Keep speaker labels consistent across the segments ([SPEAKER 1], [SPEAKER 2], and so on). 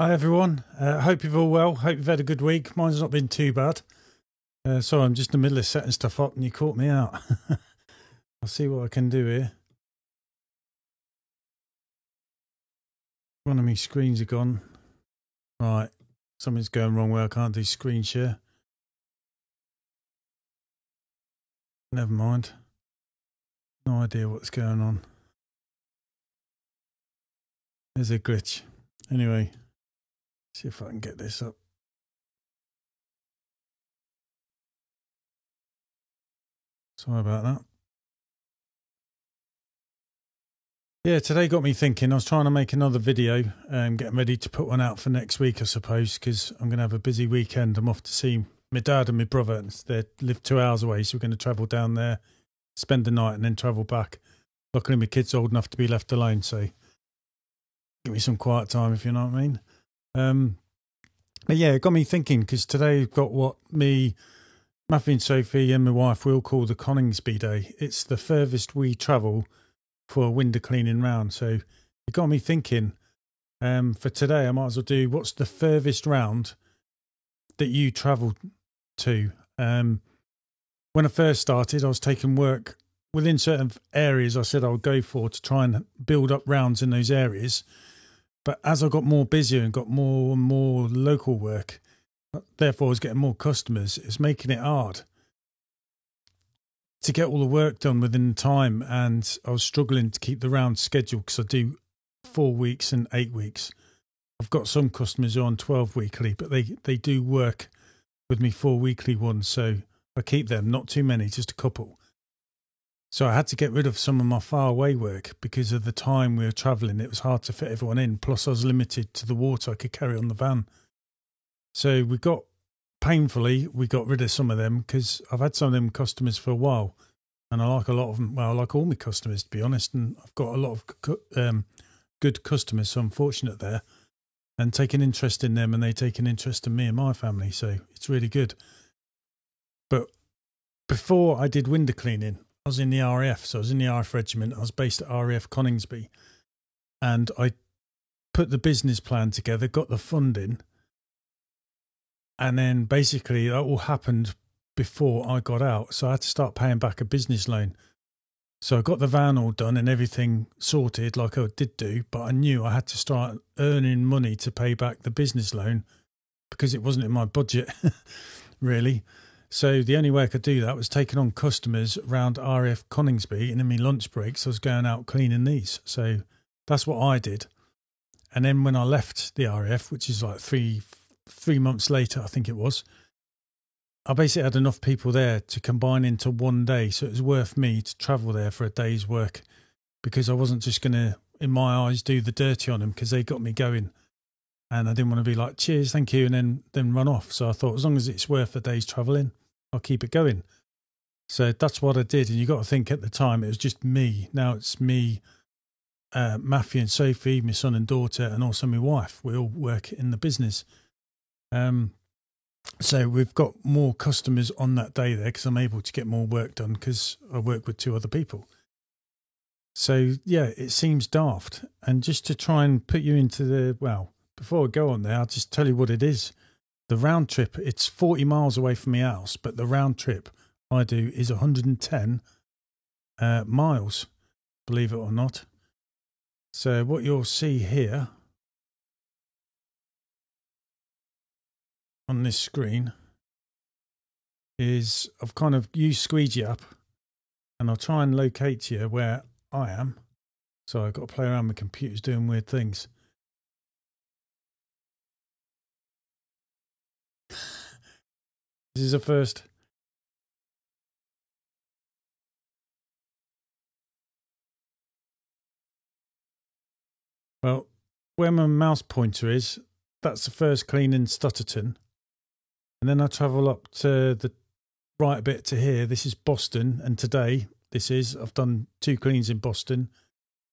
[SPEAKER 1] Hi everyone, hope you're all well, hope you've had a good week. Mine's not been too bad. Sorry, I'm just in the middle of setting stuff up and you caught me out. I'll see what I can do here. One of my screens are gone. Right, something's going wrong where I can't do screen share. Never mind. No idea what's going on. There's a glitch. Anyway, see if I can get this up. Sorry about that. Yeah, today got me thinking. I was trying to make another video, getting ready to put one out for next week, I suppose, because I'm going to have a busy weekend. I'm off to see my dad and my brother. They live 2 hours away, so we're going to travel down there, spend the night, and then travel back. Luckily, my kid's old enough to be left alone, so give me some quiet time, if you know what I mean. But yeah, it got me thinking, because today I've got what me, Matthew and Sophie and my wife will call the Coningsby Day. It's the furthest we travel for a window cleaning round. So it got me thinking, for today, I might as well do what's the furthest round that you travelled to. When I first started, I was taking work within certain areas I said I would go for to try and build up rounds in those areas. But as I got more busier and got more and more local work, therefore I was getting more customers, it's making it hard to get all the work done within time, and I was struggling to keep the round schedule because I do 4 weeks and 8 weeks. I've got some customers who are on 12 weekly, but they do work with me 4 weekly ones, so I keep them, not too many, just a couple. So I had to get rid of some of my far away work because of the time we were travelling. It was hard to fit everyone in, plus I was limited to the water I could carry on the van. So painfully, we got rid of some of them because I've had some of them customers for a while, and I like a lot of them. Well, I like all my customers, to be honest, and I've got a lot of good customers, so I'm fortunate there, and take an interest in them, and they take an interest in me and my family, so it's really good. But before I did window cleaning, I was in the RAF, so I was in the RAF regiment. I was based at RAF Coningsby, and I put the business plan together, got the funding. And then basically that all happened before I got out. So I had to start paying back a business loan. So I got the van all done and everything sorted like I did do, but I knew I had to start earning money to pay back the business loan because it wasn't in my budget, really. So the only way I could do that was taking on customers around RAF Coningsby, and in my lunch breaks I was going out cleaning these. So that's what I did. And then when I left the RAF, which is like three months later, I think it was, I basically had enough people there to combine into one day. So it was worth me to travel there for a day's work, because I wasn't just going to, in my eyes, do the dirty on them, because they got me going. And I didn't want to be like, cheers, thank you, and then run off. So I thought, as long as it's worth a day's travelling, I'll keep it going. So that's what I did. And you got to think, at the time, it was just me. Now it's me, Matthew and Sophie, my son and daughter, and also my wife. We all work in the business. So we've got more customers on that day there because I'm able to get more work done because I work with 2 other people. So yeah, it seems daft. And just to try and put you into before I go on there, I'll just tell you what it is. The round trip, it's 40 miles away from my house, but the round trip I do is 110 miles, believe it or not. So what you'll see here on this screen is I've kind of used Squeegee app, and I'll try and locate you where I am. So I've got to play around with computers doing weird things. This is a first. Well, where my mouse pointer is, that's the first clean in Stutterton. And then I travel up to the right a bit to here. This is Boston. And today, I've done 2 cleans in Boston.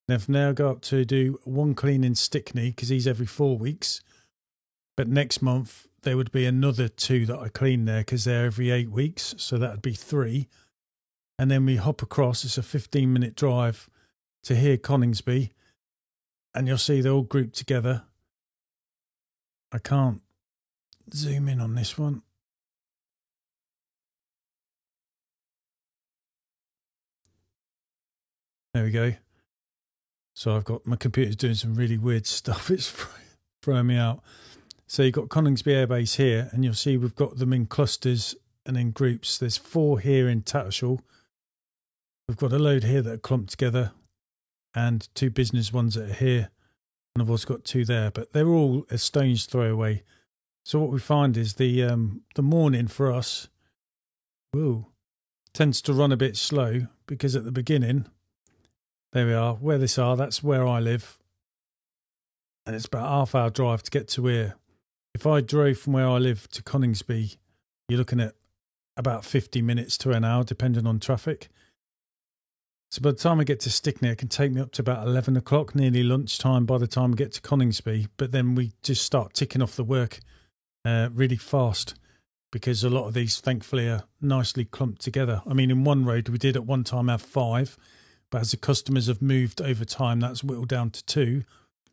[SPEAKER 1] Then from there, I go up to do 1 clean in Stickney, because he's every 4 weeks. But next month, there would be another 2 that I clean there, because they're every 8 weeks. So that would be 3. And then we hop across. It's a 15-minute drive to here, Coningsby. And you'll see they're all grouped together. I can't zoom in on this one. There we go. So I've got my computer's doing some really weird stuff. It's throwing me out. So you've got Coningsby Air Base here, and you'll see we've got them in clusters and in groups. There's 4 here in Tattershall. We've got a load here that are clumped together, and 2 business ones that are here, and I've also got 2 there, but they're all a stone's throw away. So what we find is the morning for us tends to run a bit slow, because at the beginning, there we are, where this are, that's where I live, and it's about a half-hour drive to get to here. If I drove from where I live to Coningsby, you're looking at about 50 minutes to an hour, depending on traffic. So by the time I get to Stickney, it can take me up to about 11 o'clock, nearly lunchtime by the time I get to Coningsby. But then we just start ticking off the work really fast, because a lot of these, thankfully, are nicely clumped together. I mean, in one road, we did at one time have 5, but as the customers have moved over time, that's whittled down to 2.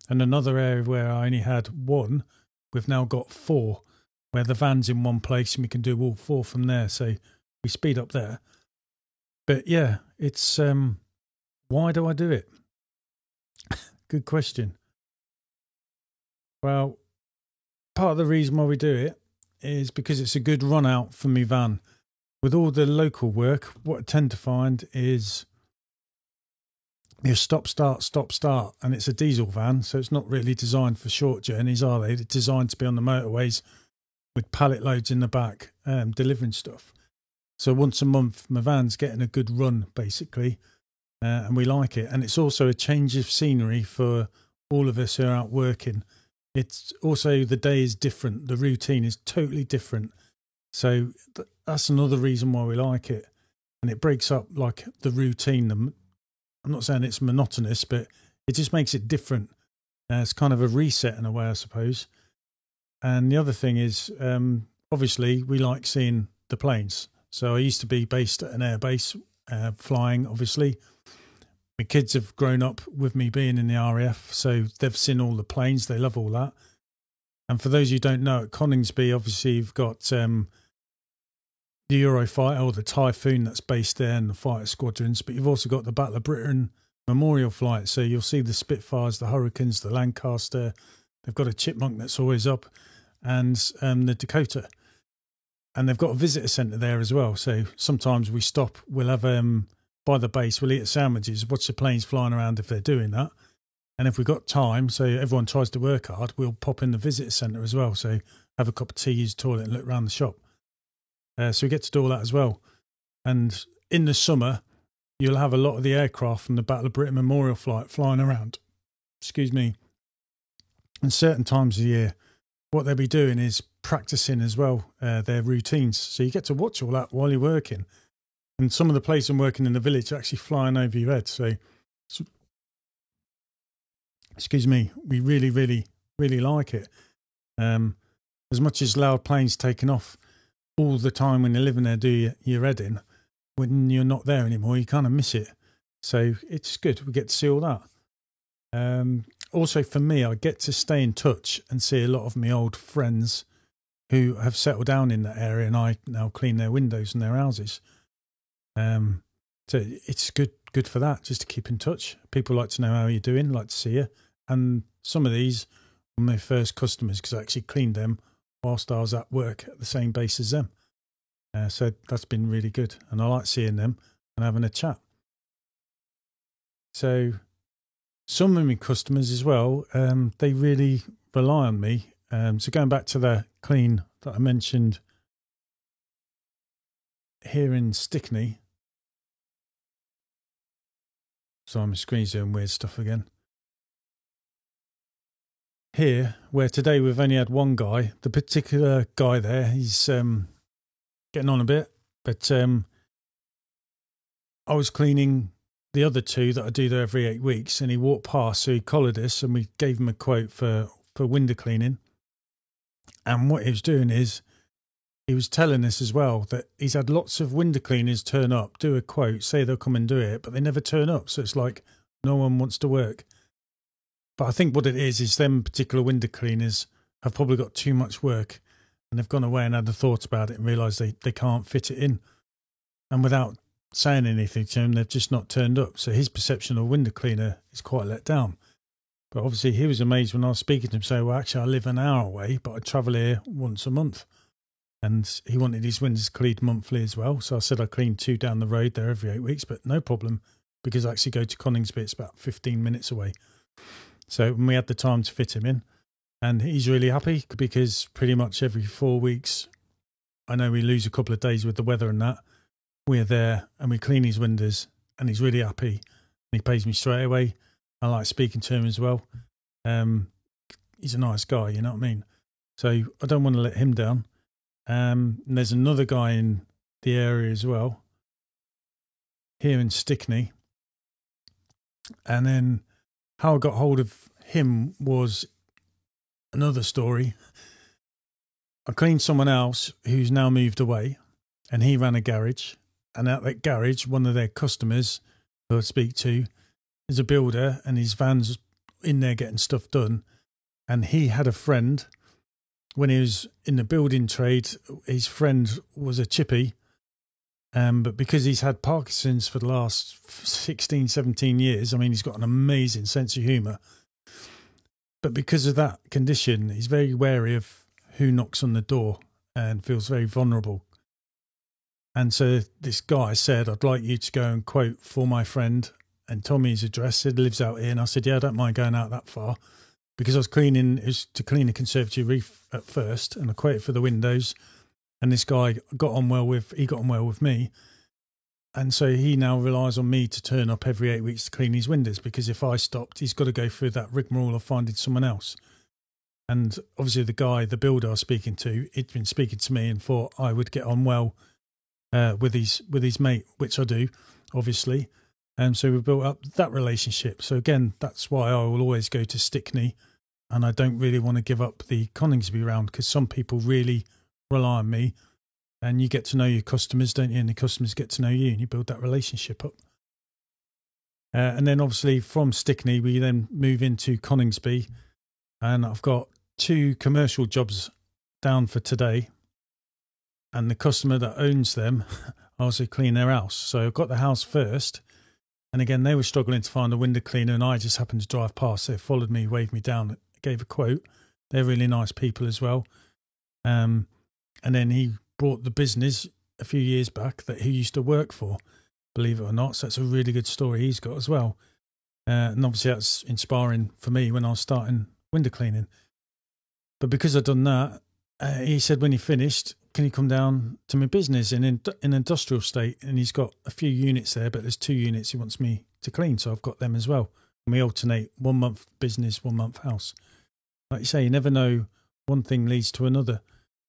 [SPEAKER 1] And another area where I only had 1, we've now got 4, where the van's in one place and we can do all 4 from there. So we speed up there. But yeah, it's why do I do it? Good question. Well, part of the reason why we do it is because it's a good run out for me van. With all the local work, what I tend to find is you stop, start, and it's a diesel van, so it's not really designed for short journeys, are they? They're designed to be on the motorways with pallet loads in the back, delivering stuff. So once a month, my van's getting a good run, basically, and we like it. And it's also a change of scenery for all of us who are out working. It's also, the day is different. The routine is totally different. So that's another reason why we like it. And it breaks up, like, the routine. I'm not saying it's monotonous, but it just makes it different. It's kind of a reset in a way, I suppose. And the other thing is, obviously, we like seeing the planes. So I used to be based at an airbase, flying, obviously. My kids have grown up with me being in the RAF, so they've seen all the planes. They love all that. And for those who don't know, at Coningsby, obviously, you've got the Eurofighter, or the Typhoon, that's based there, and the fighter squadrons. But you've also got the Battle of Britain memorial flight. So you'll see the Spitfires, the Hurricanes, the Lancaster. They've got a Chipmunk that's always up, and the Dakota. And they've got a visitor centre there as well. So sometimes we stop, we'll have, by the base, we'll eat sandwiches, watch the planes flying around if they're doing that. And if we've got time, so everyone tries to work hard, we'll pop in the visitor centre as well. So have a cup of tea, use the toilet, and look around the shop. So we get to do all that as well. And in the summer, you'll have a lot of the aircraft from the Battle of Britain memorial flight flying around. Excuse me. And certain times of the year, what they'll be doing is practicing as well, their routines. So you get to watch all that while you're working. And some of the places I'm working in the village are actually flying over your head. So excuse me, we really, really, really like it. As much as loud planes taking off all the time when you're living there, do your head in, when you're not there anymore, you kind of miss it. So it's good. We get to see all that. Also, for me, I get to stay in touch and see a lot of my old friends who have settled down in that area, and I now clean their windows and their houses. So it's good for that, just to keep in touch. People like to know how you're doing, like to see you. And some of these were my first customers, because I actually cleaned them whilst I was at work at the same base as them. So that's been really good. And I like seeing them and having a chat. So some of my customers as well, they really rely on me. So going back to the clean that I mentioned here in Stickney. So my screen's doing weird stuff again. Here, where today we've only had one guy, the particular guy there, he's getting on a bit, but I was cleaning the other 2 that I do there every 8 weeks, and he walked past, so he collared us, and we gave him a quote for window cleaning. And what he was doing is, he was telling us as well that he's had lots of window cleaners turn up, do a quote, say they'll come and do it, but they never turn up. So it's like no one wants to work. But I think what it is them particular window cleaners have probably got too much work and they've gone away and had a thought about it and realised they can't fit it in. And without saying anything to him, they've just not turned up. So his perception of a window cleaner is quite let down. But obviously he was amazed when I was speaking to him, saying, well, actually I live an hour away, but I travel here once a month. And he wanted his windows cleaned monthly as well. So I said I clean 2 down the road there every 8 weeks, but no problem, because I actually go to Coningsby. It's about 15 minutes away. So we had the time to fit him in. And he's really happy because pretty much every 4 weeks, I know we lose a couple of days with the weather and that, we're there and we clean his windows and he's really happy. And he pays me straight away. I like speaking to him as well. He's a nice guy, you know what I mean? So I don't want to let him down. And there's another guy in the area as well, here in Stickney. And then how I got hold of him was another story. I cleaned someone else who's now moved away, and he ran a garage. And at that garage, one of their customers who I speak to is a builder, and his van's in there getting stuff done. And he had a friend, when he was in the building trade, his friend was a chippy. But because he's had Parkinson's for the last 16, 17 years, I mean, he's got an amazing sense of humour. But because of that condition, he's very wary of who knocks on the door and feels very vulnerable. And so this guy said, I'd like you to go and quote for my friend, and told me his address. Said he lives out here. And I said, yeah, I don't mind going out that far, because I was cleaning, it was to clean a conservatory roof at first, and I quoted for the windows. And this guy got on well with me. And so he now relies on me to turn up every 8 weeks to clean his windows, because if I stopped, he's got to go through that rigmarole of finding someone else. And obviously the builder I was speaking to, he'd been speaking to me and thought I would get on well with his mate, which I do, obviously. And so we built up that relationship. So again, that's why I will always go to Stickney, and I don't really want to give up the Coningsby round, because some people really rely on me, and you get to know your customers, don't you? And the customers get to know you, and you build that relationship up. And then obviously from Stickney, we then move into Coningsby, and I've got 2 commercial jobs down for today. And the customer that owns them, I also clean their house. So I got the house first. And again, they were struggling to find a window cleaner, and I just happened to drive past. They followed me, waved me down, gave a quote. They're really nice people as well. And then he brought the business a few years back that he used to work for, believe it or not. So that's a really good story he's got as well. And obviously that's inspiring for me when I was starting window cleaning. But because I'd done that, he said when he finished, can you come down to my business in industrial estate? And he's got a few units there, but there's 2 units he wants me to clean. So I've got them as well. And we alternate 1 month business, 1 month house. Like you say, you never know, one thing leads to another.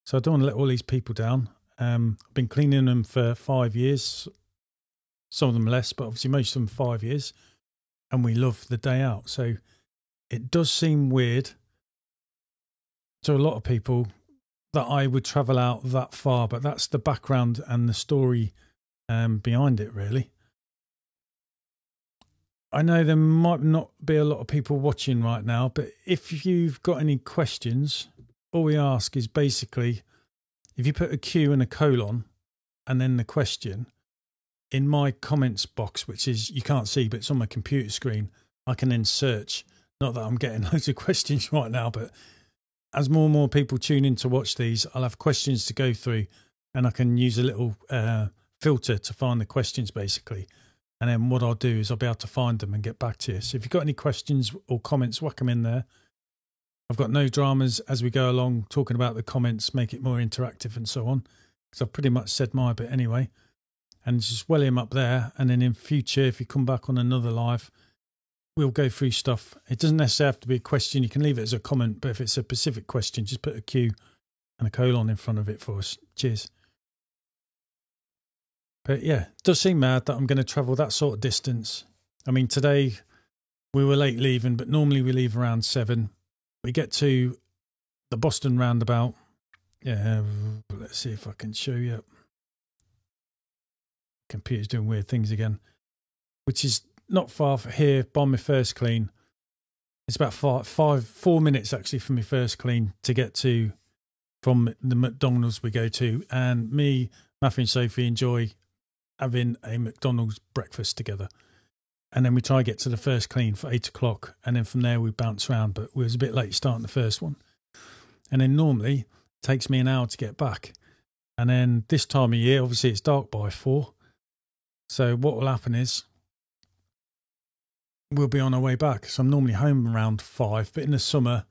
[SPEAKER 1] So I don't want to let all these people down. I've been cleaning them for 5 years, some of them less, but obviously most of them 5 years. And we love the day out. So it does seem weird to a lot of people that I would travel out that far, but that's the background and the story behind it, really. I know there might not be a lot of people watching right now, but if you've got any questions, all we ask is basically, if you put a Q and a colon and then the question, in my comments box, which is, you can't see, but it's on my computer screen, I can then search. Not that I'm getting loads of questions right now, but as more and more people tune in to watch these, I'll have questions to go through, and I can use a little filter to find the questions, basically. And then what I'll do is I'll be able to find them and get back to you. So if you've got any questions or comments, whack them in there. I've got no dramas as we go along, talking about the comments, make it more interactive and so on, because I've pretty much said my bit anyway. And just well him up there. And then in future, if you come back on another live, we'll go through stuff. It doesn't necessarily have to be a question. You can leave it as a comment, but if it's a specific question, just put a Q and a colon in front of it for us. Cheers. But yeah, it does seem mad that I'm going to travel that sort of distance. I mean, today we were late leaving, but normally we leave around 7. We get to the Boston roundabout. Yeah, let's see if I can show you. Computer's doing weird things again, which is not far from here by my first clean. It's about 4 minutes actually from my first clean to get to from the McDonald's we go to. And me, Matthew and Sophie enjoy having a McDonald's breakfast together. And then we try to get to the first clean for 8 o'clock. And then from there we bounce around. But we was a bit late starting the first one. And then normally it takes me an hour to get back. And then this time of year, obviously it's dark by 4. So what will happen is we'll be on our way back. So I'm normally home around 5. But in the summer,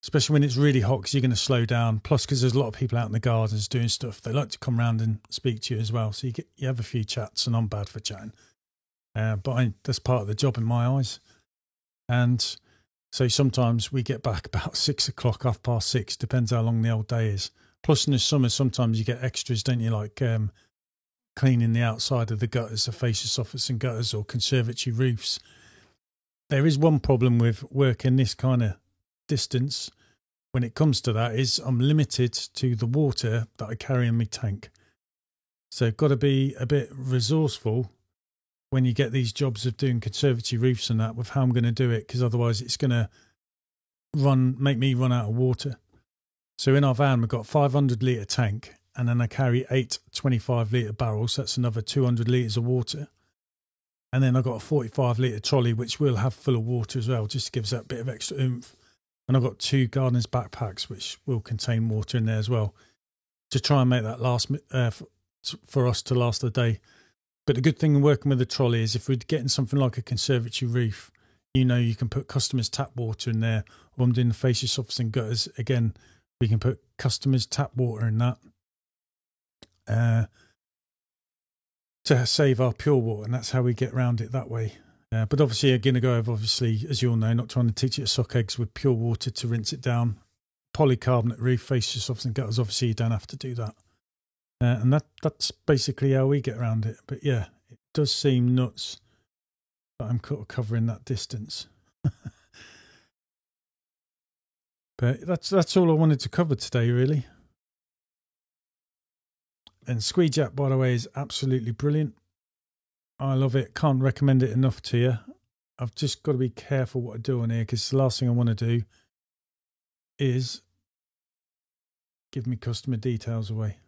[SPEAKER 1] especially when it's really hot, because you're going to slow down. Plus, because there's a lot of people out in the gardens doing stuff. They like to come round and speak to you as well. So you have a few chats, and I'm bad for chatting. But that's part of the job in my eyes. And so sometimes we get back about 6 o'clock, 6:30, depends how long the old day is. Plus in the summer, sometimes you get extras, don't you? Like cleaning the outside of the gutters, the fascia soffits and gutters, or conservatory roofs. There is one problem with working this kind of distance when it comes to that is I'm limited to the water that I carry in my tank. So got to be a bit resourceful when you get these jobs of doing conservatory roofs and that with how I'm going to do it, because otherwise it's going to make me run out of water. So in our van, we've got a 500 litre tank, and then I carry 8 25 litre barrels. That's another 200 litres of water. And then I've got a 45 litre trolley, which we'll have full of water as well, just to give us that bit of extra oomph. And I've got 2 gardener's backpacks, which will contain water in there as well, to try and make that last for us to last the day. But the good thing in working with the trolley is if we're getting something like a conservatory roof, you can put customers' tap water in there. Or I'm doing the fascia soffits and gutters. Again, we can put customers' tap water in that to save our pure water, and that's how we get around it that way. But obviously, you're going to go over, obviously, as you all know, not trying to teach you to suck eggs with pure water to rinse it down. Polycarbonate roof, fascia soffits and gutters, obviously you don't have to do that. And that's basically how we get around it. But yeah, it does seem nuts that I'm covering that distance. But that's all I wanted to cover today, really. And Squeejack, by the way, is absolutely brilliant. I love it. Can't recommend it enough to you. I've just got to be careful what I do on here, because the last thing I want to do is give me customer details away.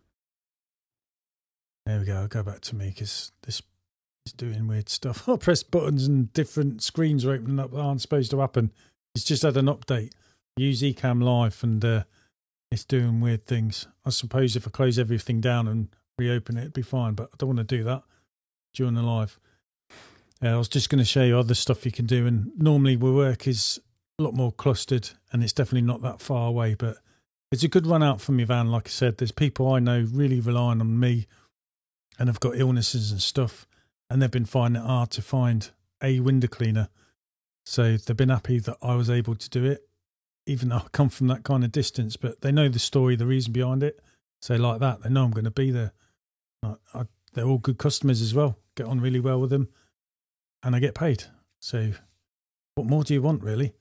[SPEAKER 1] There we go. I'll go back to me, because this is doing weird stuff. I press buttons and different screens are opening up that aren't supposed to happen. It's just had an update. Use Ecamm Live, and it's doing weird things. I suppose if I close everything down and reopen it, it'd be fine, but I don't want to do that during the live. I was just going to show you other stuff you can do, and normally where work is a lot more clustered, and it's definitely not that far away, but it's a good run out from your van. Like I said, there's people I know really relying on me, and have got illnesses and stuff, and they've been finding it hard to find a window cleaner. So they've been happy that I was able to do it, even though I come from that kind of distance. But they know the story, the reason behind it. So like that, they know I'm going to be there. They're all good customers as well. Get on really well with them, and I get paid. So what more do you want, really?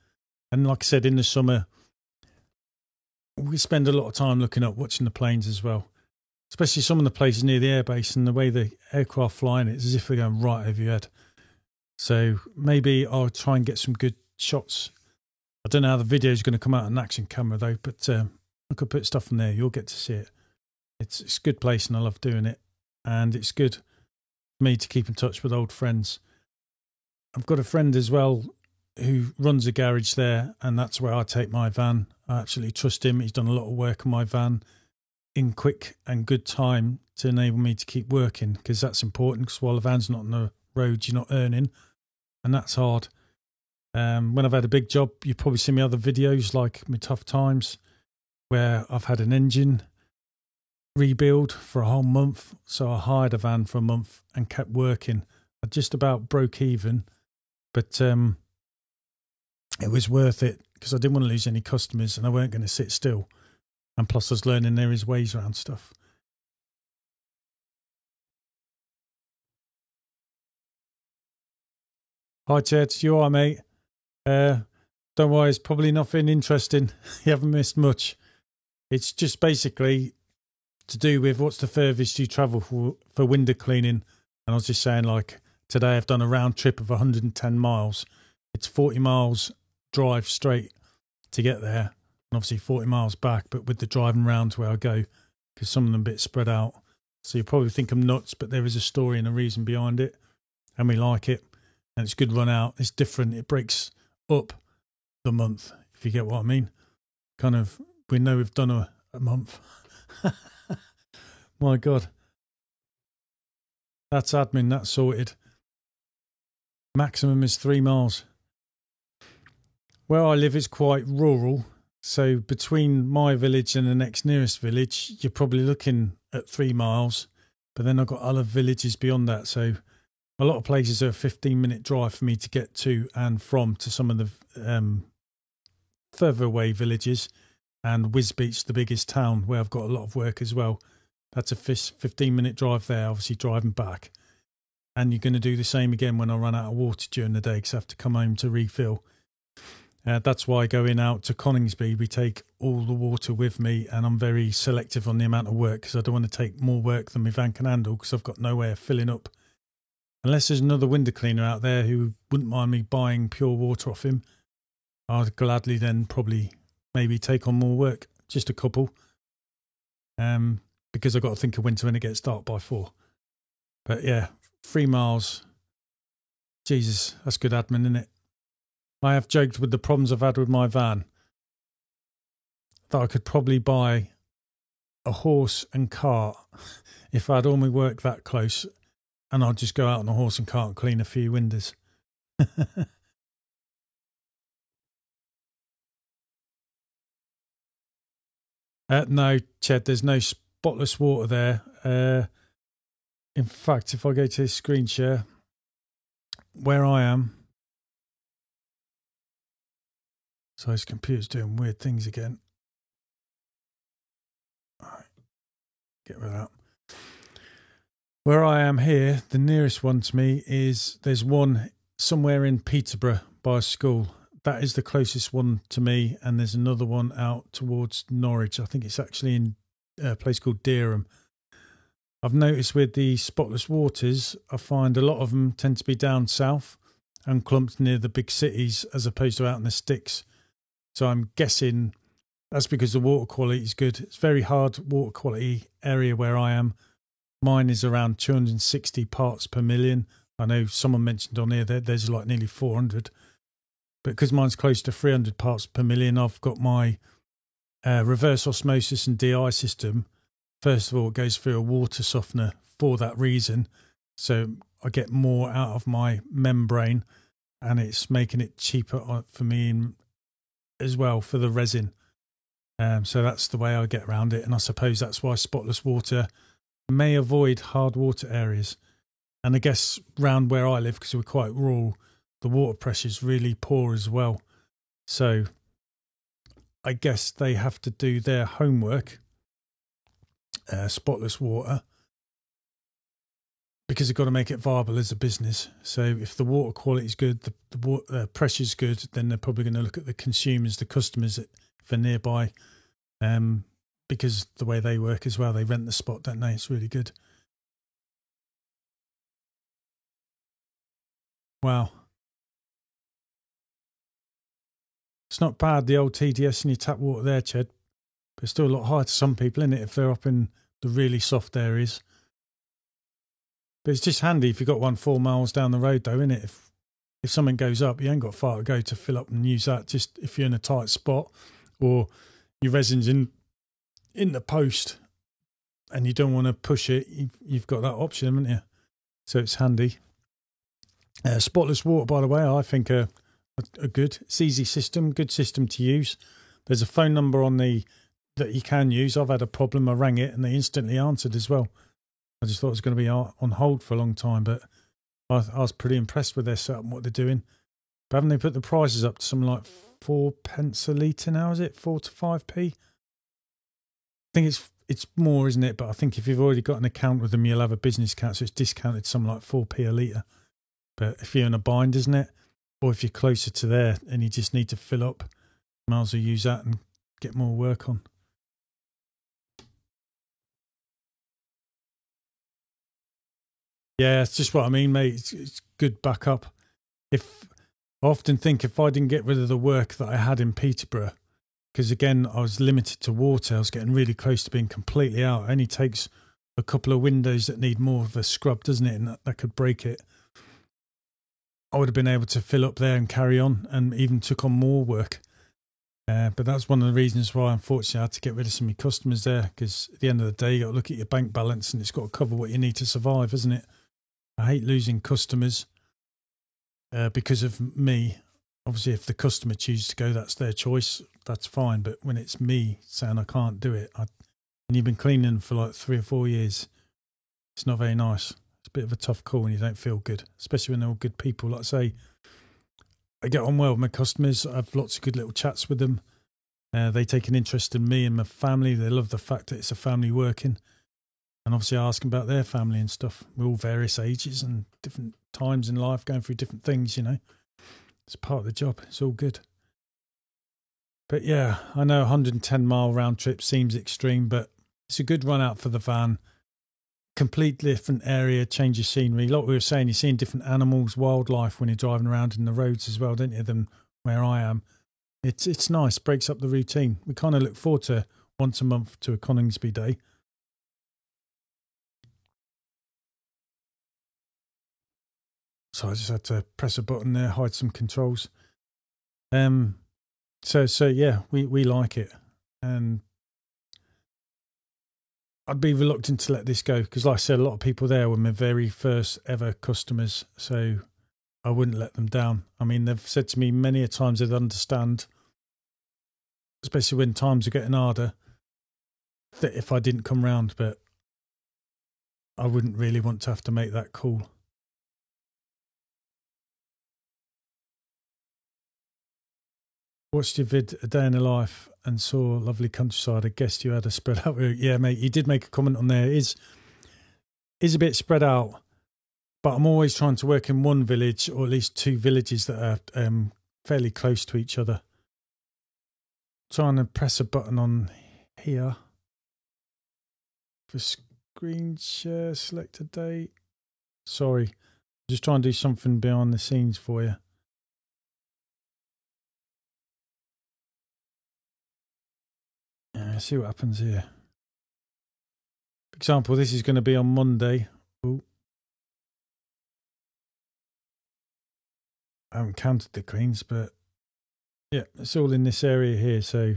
[SPEAKER 1] And like I said, in the summer, we spend a lot of time looking up, watching the planes as well. Especially some of the places near the airbase, and the way the aircraft flying, it's as if they're going right over your head. So maybe I'll try and get some good shots. I don't know how the video is going to come out on an action camera though, but I could put stuff in there. You'll get to see it. It's a good place, and I love doing it. And it's good for me to keep in touch with old friends. I've got a friend as well who runs a garage there, and that's where I take my van. I absolutely trust him. He's done a lot of work on my van in quick and good time to enable me to keep working, because that's important, because while the van's not on the road, you're not earning, and that's hard. When I've had a big job, you've probably seen my other videos like my tough times, where I've had an engine rebuild for a whole month. So I hired a van for a month and kept working. I just about broke even, but it was worth it, because I didn't want to lose any customers, and I weren't going to sit still. And plus I was learning there is ways around stuff. Hi Ted, you alright mate? Don't worry, it's probably nothing interesting. You haven't missed much. It's just basically to do with what's the furthest you travel for window cleaning. And I was just saying, like, today I've done a round trip of 110 miles. It's 40 miles drive straight to get there, and obviously 40 miles back, but with the driving round where I go, because some of them a bit spread out. So you probably think I'm nuts, but there is a story and a reason behind it, and we like it, and it's a good run out. It's different. It breaks up the month, if you get what I mean. Kind of, we know we've done a month. My God. That's admin, that's sorted. Maximum is 3 miles. Where I live is quite rural, so between my village and the next nearest village, you're probably looking at 3 miles, but then I've got other villages beyond that, so a lot of places are a 15-minute drive for me to get to and from to some of the further away villages, and Wisbeach, the biggest town where I've got a lot of work as well. That's a 15-minute drive there, obviously driving back. And you're going to do the same again when I run out of water during the day because I have to come home to refill. That's why going out to Coningsby, we take all the water with me, and I'm very selective on the amount of work because I don't want to take more work than my van can handle because I've got no way of filling up. Unless there's another window cleaner out there who wouldn't mind me buying pure water off him, I'd gladly then probably maybe take on more work, just a couple, because I've got to think of winter when it gets dark by 4. But yeah, 3 miles, Jesus, that's good admin, isn't it? I have joked with the problems I've had with my van that I could probably buy a horse and cart if I had all my work that close, and I'd just go out on a horse and cart and clean a few windows. No, Ched, there's no spotless water there. In fact, if I go to this screen share, where I am, so his computer's doing weird things again. All right, get rid of that. Where I am here, the nearest one to me is, there's one somewhere in Peterborough by a school. That is the closest one to me, and there's another one out towards Norwich. I think it's actually in a place called Dereham. I've noticed with the spotless waters, I find a lot of them tend to be down south and clumped near the big cities as opposed to out in the sticks. So I'm guessing that's because the water quality is good. It's very hard water quality area where I am. Mine is around 260 parts per million. I know someone mentioned on here that there's like nearly 400. But because mine's close to 300 parts per million, I've got my reverse osmosis and DI system. First of all, it goes through a water softener for that reason. So I get more out of my membrane, and it's making it cheaper for me as well for the resin. So that's the way I get around it. And I suppose that's why spotless water may avoid hard water areas. And I guess round where I live, because we're quite rural, the water pressure is really poor as well. So I guess they have to do their homework, spotless water, because they've got to make it viable as a business. So if the water quality is good, the water pressure is good, then they're probably going to look at the consumers, the customers for nearby, because the way they work as well, they rent the spot, don't they? It's really good. Wow. It's not bad, the old TDS in your tap water there, Ched, but it's still a lot higher to some people, isn't it, if they're up in the really soft areas. But it's just handy if you've got one 4 miles down the road, though, isn't it? If something goes up, you ain't got far to go to fill up and use that, just if you're in a tight spot or your resin's in the post and you don't want to push it, you've got that option, haven't you? So it's handy. Spotless water, by the way, I think a good, it's easy system, good system to use. There's a phone number on that you can use. I've had a problem, I rang it and they instantly answered as well. I just thought it was going to be on hold for a long time, but I was pretty impressed with their setup and what they're doing. But haven't they put the prices up to something like 4p a litre now, is it? 4 to 5p? I think it's more, isn't it? But I think if you've already got an account with them, you'll have a business account, so it's discounted something like 4p a litre. But if you're in a bind, isn't it? Or if you're closer to there and you just need to fill up, you might as well use that and get more work on. Yeah, it's just what I mean, mate. It's good backup. If I often think if I didn't get rid of the work that I had in Peterborough, because again, I was limited to water, I was getting really close to being completely out. It only takes a couple of windows that need more of a scrub, doesn't it? And that could break it. I would have been able to fill up there and carry on, and even took on more work. But that's one of the reasons why, unfortunately, I had to get rid of some of my customers there, because at the end of the day, you got to look at your bank balance and it's got to cover what you need to survive, isn't it? I hate losing customers because of me. Obviously, if the customer chooses to go, that's their choice. That's fine. But when it's me saying I can't do it, and you've been cleaning for like 3 or 4 years, it's not very nice. It's a bit of a tough call when you don't feel good, especially when they're all good people. Like I say, I get on well with my customers. I have lots of good little chats with them. They take an interest in me and my family. They love the fact that it's a family working. And obviously I ask them about their family and stuff. We're all various ages and different times in life, going through different things, you know. It's part of the job. It's all good. But yeah, I know 110-mile round trip seems extreme, but it's a good run out for the van. Completely different area, change of scenery. Like we were saying, you're seeing different animals, wildlife when you're driving around in the roads as well, don't you, than where I am. It's nice, breaks up the routine. We kind of look forward to once a month to a Coningsby day. So I just had to press a button there, hide some controls. So yeah, we like it. And I'd be reluctant to let this go because, like I said, a lot of people there were my very first ever customers. So I wouldn't let them down. I mean, they've said to me many a times they'd understand, especially when times are getting harder, that if I didn't come round, but I wouldn't really want to have to make that call. Watched your vid, A Day in the Life, and saw lovely countryside. I guessed you had a spread out route. Yeah, mate, you did make a comment on there. It is a bit spread out, but I'm always trying to work in one village or at least 2 villages that are fairly close to each other. Trying to press a button on here for screen share, select a date. Sorry, just trying to do something behind the scenes for you. See what happens here. For example, this is going to be on Monday. Ooh. I haven't counted the cleans, but yeah, it's all in this area here. So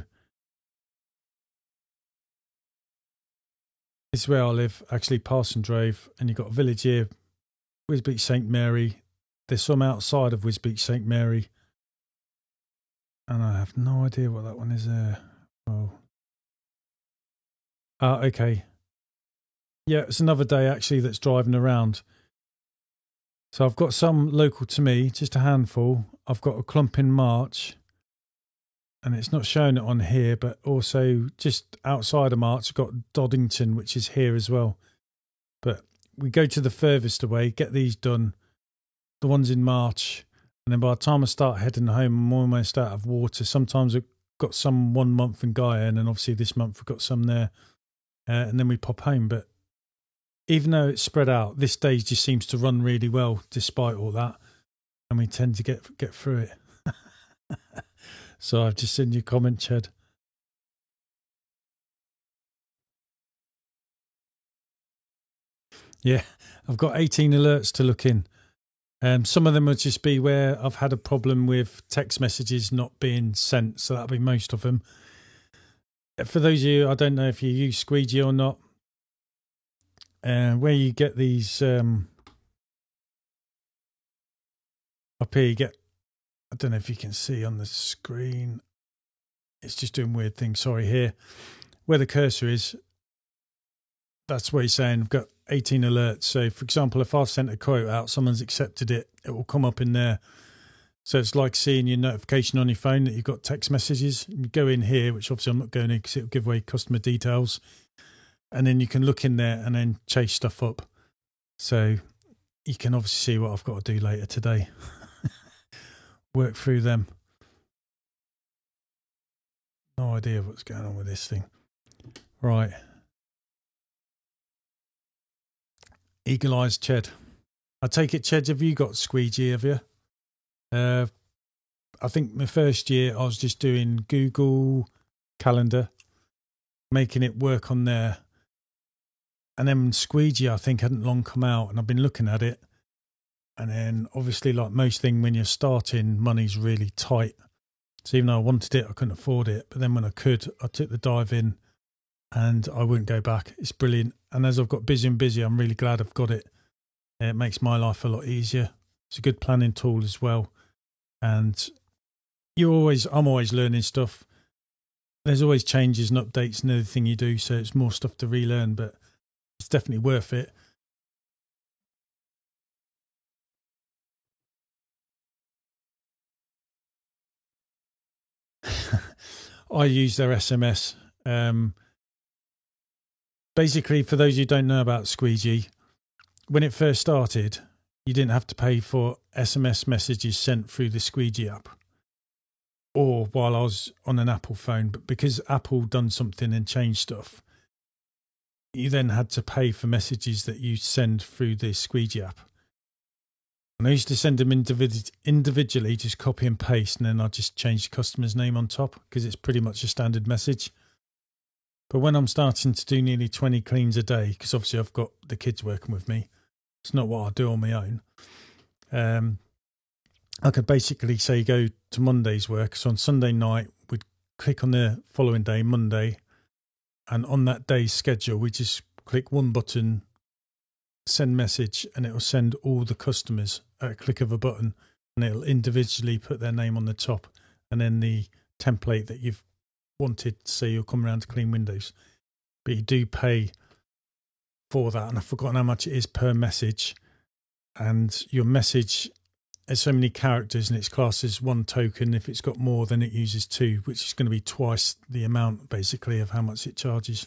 [SPEAKER 1] this is where I live, actually Parson Drove, and you've got a village here, Wisbech St Mary. There's some outside of Wisbech St Mary, and I have no idea what that one is there. Oh. Okay. Yeah, it's another day actually that's driving around. So I've got some local to me, just a handful. I've got a clump in March, and it's not showing it on here, but also just outside of March, I've got Doddington, which is here as well. But we go to the furthest away, get these done, the ones in March, and then by the time I start heading home, I'm almost out of water. Sometimes I've got some 1 month in Guyenne, and obviously this month we've got some there. And then we pop home. But even though it's spread out, this day just seems to run really well despite all that. And we tend to get through it. So I've just seen your comment, Ched. Yeah, I've got 18 alerts to look in. Some of them will just be where I've had a problem with text messages not being sent. So that'll be most of them. For those of you, I don't know if you use Squeegee or not, where you get these up here, you get, I don't know if you can see on the screen, it's just doing weird things. Sorry, here, where the cursor is, that's where you're saying I've got 18 alerts. So, for example, if I've sent a quote out, someone's accepted it, it will come up in there. So it's like seeing your notification on your phone that you've got text messages. You go in here, which obviously I'm not going in because it'll give away customer details. And then you can look in there and then chase stuff up. So you can obviously see what I've got to do later today. Work through them. No idea what's going on with this thing. Right. Eagle Eyes Ched. I take it, Ched, have you got Squeegee, have you? I think the first year I was just doing Google Calendar, making it work on there. And then Squeegee, I think, hadn't long come out, and I've been looking at it. And then obviously, like most thing, when you're starting, money's really tight. So even though I wanted it, I couldn't afford it. But then when I could, I took the dive in, and I wouldn't go back. It's brilliant. And as I've got busy and busy, I'm really glad I've got it. It makes my life a lot easier. It's a good planning tool as well. And I'm always learning stuff. There's always changes and updates and everything you do. So it's more stuff to relearn, but it's definitely worth it. I use their SMS. Basically, for those who don't know about Squeegee, when it first started, you didn't have to pay for SMS messages sent through the Squeegee app or while I was on an Apple phone. But because Apple done something and changed stuff, you then had to pay for messages that you send through the Squeegee app. And I used to send them individually, just copy and paste, and then I just change the customer's name on top because it's pretty much a standard message. But when I'm starting to do nearly 20 cleans a day, because obviously I've got the kids working with me, it's not what I do on my own. I could basically say go to Monday's work. So on Sunday night, we'd click on the following day, Monday, and on that day's schedule, we just click one button, send message, and it will send all the customers at a click of a button, and it'll individually put their name on the top and then the template that you've wanted to say you'll come around to clean windows. But you do pay for that, and I've forgotten how much it is per message. And your message has so many characters, and it's classed as one token. If it's got more, then it uses two, which is going to be twice the amount basically of how much it charges.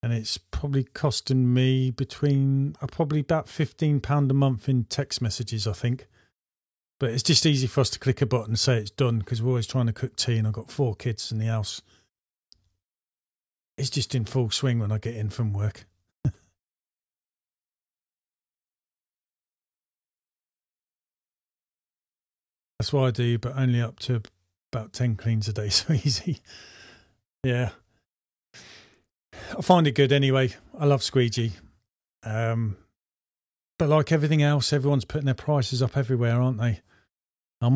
[SPEAKER 1] And it's probably costing me probably about £15 a month in text messages, I think. But it's just easy for us to click a button and say it's done, because we're always trying to cook tea, and I've got 4 kids in the house. It's just in full swing when I get in from work. That's what I do, but only up to about 10 cleans a day, so easy. Yeah. I find it good anyway. I love Squeegee. But like everything else, everyone's putting their prices up everywhere, aren't they? I've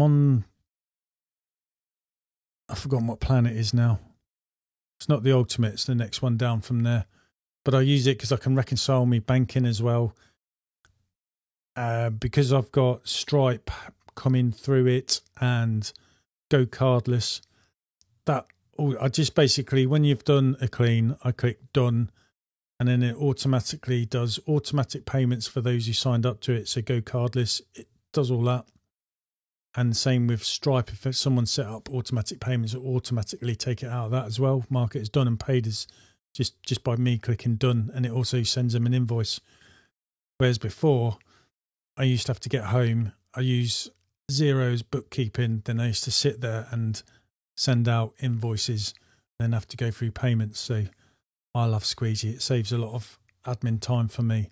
[SPEAKER 1] forgotten what plan it is now. It's not the Ultimate, it's the next one down from there. But I use it because I can reconcile my banking as well. Because I've got Stripe coming through it and Go Cardless. I just basically, when you've done a clean, I click done, and then it automatically does automatic payments for those who signed up to it. So Go Cardless, it does all that. And same with Stripe. If someone set up automatic payments, it will automatically take it out of that as well. Mark it as done and paid as just by me clicking done, and it also sends them an invoice. Whereas before, I used to have to get home. I use Xero's bookkeeping. Then I used to sit there and send out invoices, then have to go through payments. So I love Squeegee. It saves a lot of admin time for me.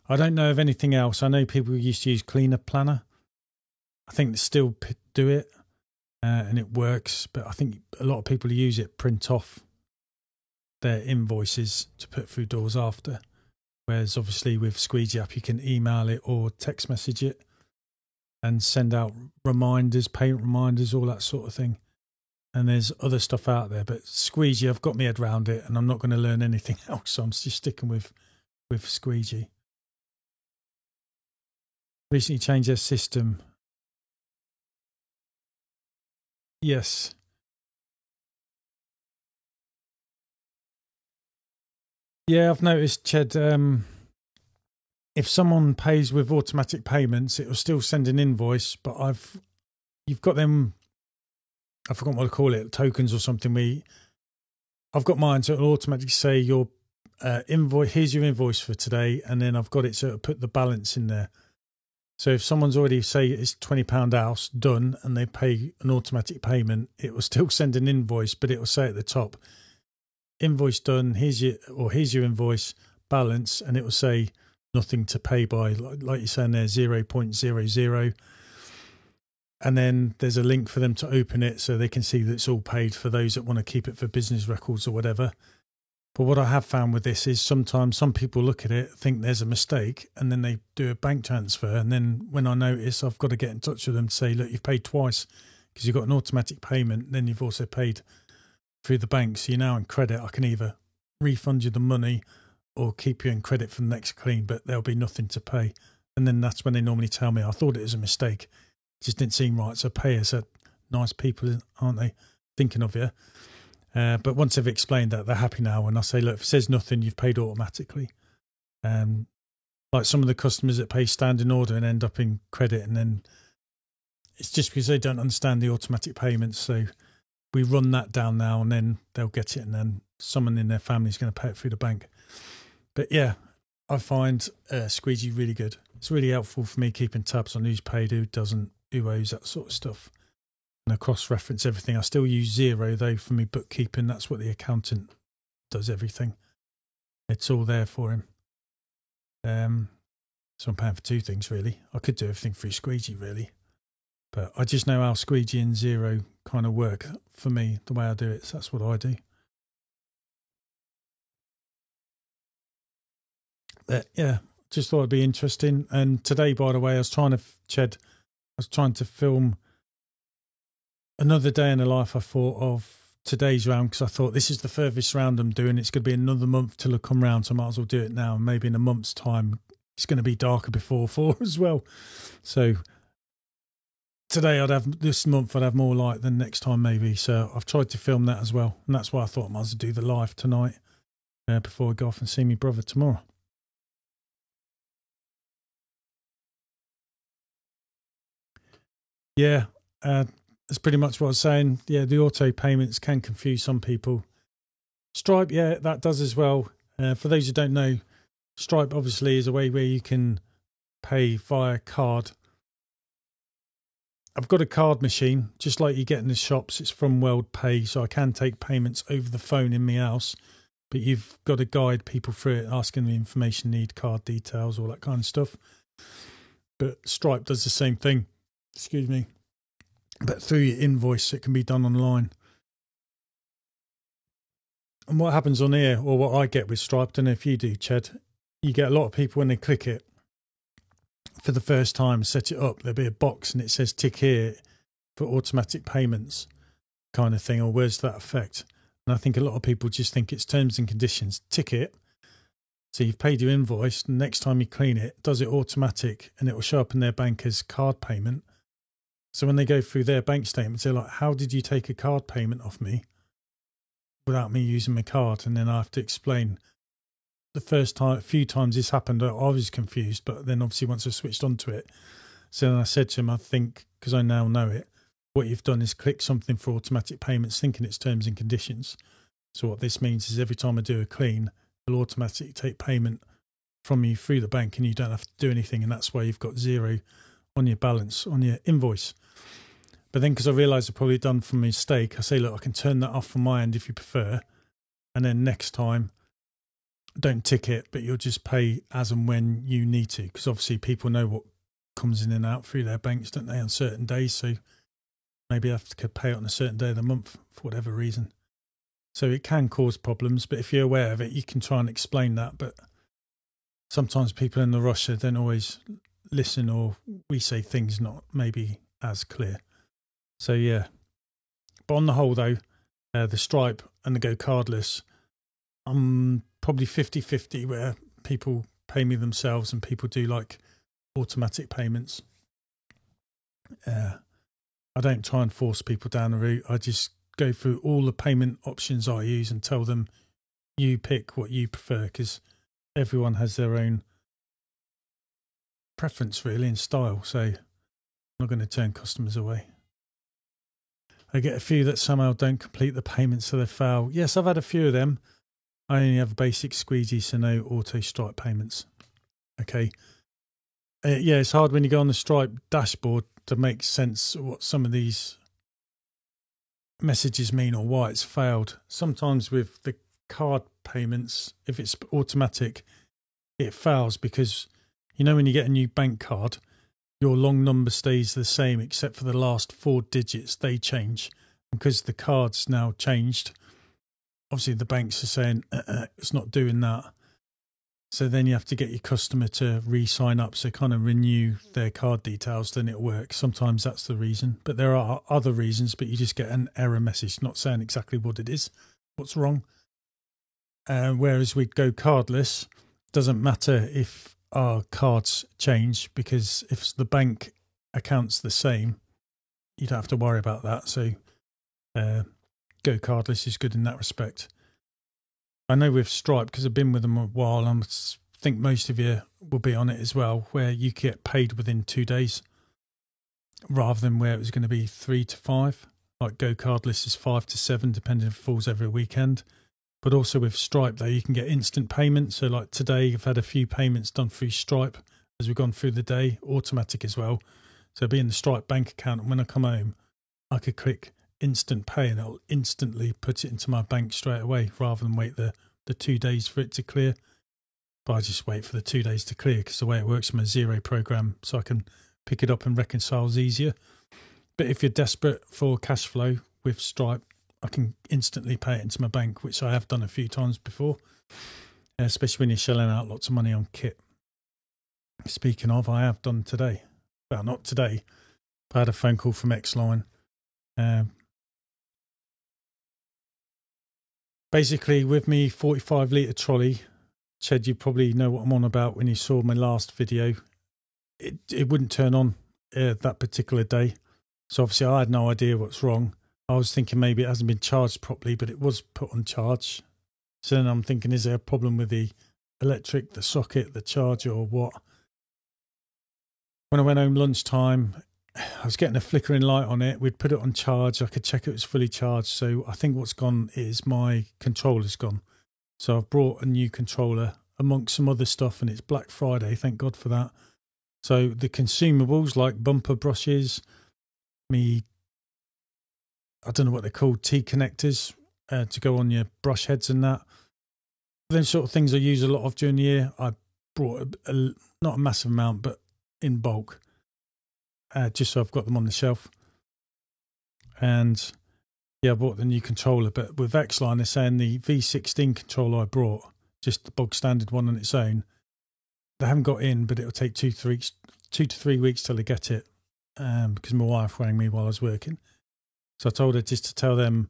[SPEAKER 1] I don't know of anything else. I know people used to use Cleaner Planner. I think they still do it, and it works. But I think a lot of people who use it print off their invoices to put through doors after. Whereas obviously with Squeegee app, you can email it or text message it and send out reminders, payment reminders, all that sort of thing. And there's other stuff out there. But Squeegee, I've got my head around it, and I'm not going to learn anything else. So I'm just sticking with Squeegee. Recently changed their system. Yes. Yeah, I've noticed, Ched, if someone pays with automatic payments, it will still send an invoice, but you've got them, I forgot what to call it, tokens or something. I've got mine, so it'll automatically say your invoice, here's your invoice for today, and then I've got it so it'll put the balance in there. So if someone's already, say it's £20 house done, and they pay an automatic payment, it will still send an invoice, but it will say at the top, invoice done, here's your invoice balance, and it will say nothing to pay by, like you're saying there, 0.00. And then there's a link for them to open it so they can see that it's all paid for those that want to keep it for business records or whatever. But what I have found with this is sometimes some people look at it, think there's a mistake, and then they do a bank transfer. And then when I notice, I've got to get in touch with them to say, look, you've paid twice because you've got an automatic payment. Then you've also paid through the bank. So you're now in credit. I can either refund you the money or keep you in credit for the next clean, but there'll be nothing to pay. And then that's when they normally tell me, I thought it was a mistake. It just didn't seem right. So payers are nice people, aren't they? Thinking of you. But once I've explained that, they're happy now. And I say, look, if it says nothing, you've paid automatically. Like some of the customers that pay standing order and end up in credit, and then it's just because they don't understand the automatic payments. So we run that down now, and then they'll get it, and then someone in their family is going to pay it through the bank. But yeah, I find Squeegee really good. It's really helpful for me keeping tabs on who's paid, who doesn't, who owes, that sort of stuff. And I cross-reference everything. I still use Xero, though, for me bookkeeping. That's what the accountant does, everything. It's all there for him. So I'm paying for two things, really. I could do everything through Squeegee, really. But I just know how Squeegee and Xero kind of work for me, the way I do it. So that's what I do. But yeah, just thought it'd be interesting. And today, by the way, I was trying to film another day in the life, I thought, of today's round, because I thought this is the furthest round I'm doing. It's going to be another month till I come round, so I might as well do it now. Maybe in a month's time, it's going to be darker before 4 as well. So today, this month I'd have more light than next time maybe. So I've tried to film that as well. And that's why I thought I might as well do the live tonight before I go off and see my brother tomorrow. Yeah, that's pretty much what I was saying. Yeah, the auto payments can confuse some people. Stripe, yeah, that does as well. For those who don't know, Stripe obviously is a way where you can pay via card. I've got a card machine, just like you get in the shops. It's from WorldPay, so I can take payments over the phone in my house. But you've got to guide people through it, asking the information need, card details, all that kind of stuff. But Stripe does the same thing. Excuse me. But through your invoice, it can be done online. And what happens on here, or what I get with Stripe, I don't know if you do, Ched, you get a lot of people when they click it for the first time, set it up, there'll be a box and it says tick here for automatic payments kind of thing, or words to that effect. And I think a lot of people just think it's terms and conditions. Tick it. So you've paid your invoice. And next time you clean it, does it automatic, and it will show up in their bank as card payment. So when they go through their bank statements, they're like, how did you take a card payment off me without me using my card? And then I have to explain. The first time, a few times this happened, I was confused, but then obviously once I switched onto it, so then I said to him, I think, because I now know it, what you've done is click something for automatic payments, thinking it's terms and conditions. So what this means is every time I do a clean, it'll automatically take payment from you through the bank, and you don't have to do anything. And that's why you've got zero on your balance, on your invoice. But then because I realised I've probably done from a mistake, I say, look, I can turn that off from my end if you prefer. And then next time, don't tick it, but you'll just pay as and when you need to. Because obviously people know what comes in and out through their banks, don't they, on certain days. So maybe I have to pay it on a certain day of the month for whatever reason. So it can cause problems, but if you're aware of it, you can try and explain that. But sometimes people in the rush don't always listen, or we say things not maybe as clear. So yeah. But on the whole though, the Stripe and the Go Cardless, I'm probably 50-50 where people pay me themselves and people do like automatic payments. I don't try and force people down the route. I just go through all the payment options I use and tell them, you pick what you prefer, because everyone has their own preference really and style. So I'm not going to turn customers away. I get a few that somehow don't complete the payments, so they fail. Yes, I've had a few of them. I only have a basic Squeegee, so no auto Stripe payments. Okay. Yeah, it's hard when you go on the Stripe dashboard to make sense of what some of these messages mean or why it's failed. Sometimes with the card payments, if it's automatic, it fails because, you know, when you get a new bank card, your long number stays the same except for the last 4 digits, they change. Because the card's now changed, obviously the banks are saying it's not doing that. So then you have to get your customer to re-sign up, so kind of renew their card details, then it works. Sometimes that's the reason. But there are other reasons, but you just get an error message not saying exactly what it is, what's wrong. Whereas we go cardless, doesn't matter if our cards change, because if the bank account's the same, you don't have to worry about that. So go cardless is good in that respect. I know with Stripe, because I've been with them a while, I think most of you will be on it as well, where you get paid within 2 days rather than where it was going to be 3 to 5. Like go cardless is 5 to 7, depending if it falls every weekend. But also with Stripe, though, you can get instant payments. So like today, I've had a few payments done through Stripe as we've gone through the day, automatic as well. So it'll be in the Stripe bank account. And when I come home, I could click instant pay and it'll instantly put it into my bank straight away rather than wait the 2 days for it to clear. But I just wait for the 2 days to clear because the way it works in my Xero program, so I can pick it up and reconcile is easier. But if you're desperate for cash flow with Stripe, I can instantly pay it into my bank, which I have done a few times before, especially when you're shelling out lots of money on kit. Speaking of, I have done today. Well, not today, but I had a phone call from Xline. Basically, with me 45 litre trolley, Ched, you probably know what I'm on about when you saw my last video. It wouldn't turn on that particular day. So obviously I had no idea what's wrong. I was thinking maybe it hasn't been charged properly, but it was put on charge. So then I'm thinking, is there a problem with the electric, the socket, the charger, or what? When I went home lunchtime, I was getting a flickering light on it. We'd put it on charge. I could check it was fully charged. So I think what's gone is my controller's gone. So I've brought a new controller amongst some other stuff, and it's Black Friday. Thank God for that. So the consumables like bumper brushes, I don't know what they're called, T-connectors to go on your brush heads and that. Them sort of things I use a lot of during the year. I brought not a massive amount, but in bulk, just so I've got them on the shelf. And yeah, I bought the new controller, but with Xline, they're saying the V16 controller I brought, just the bog standard one on its own, they haven't got in, but it'll take 2 to 3 weeks till they get it, because my wife rang me while I was working. So I told her just to tell them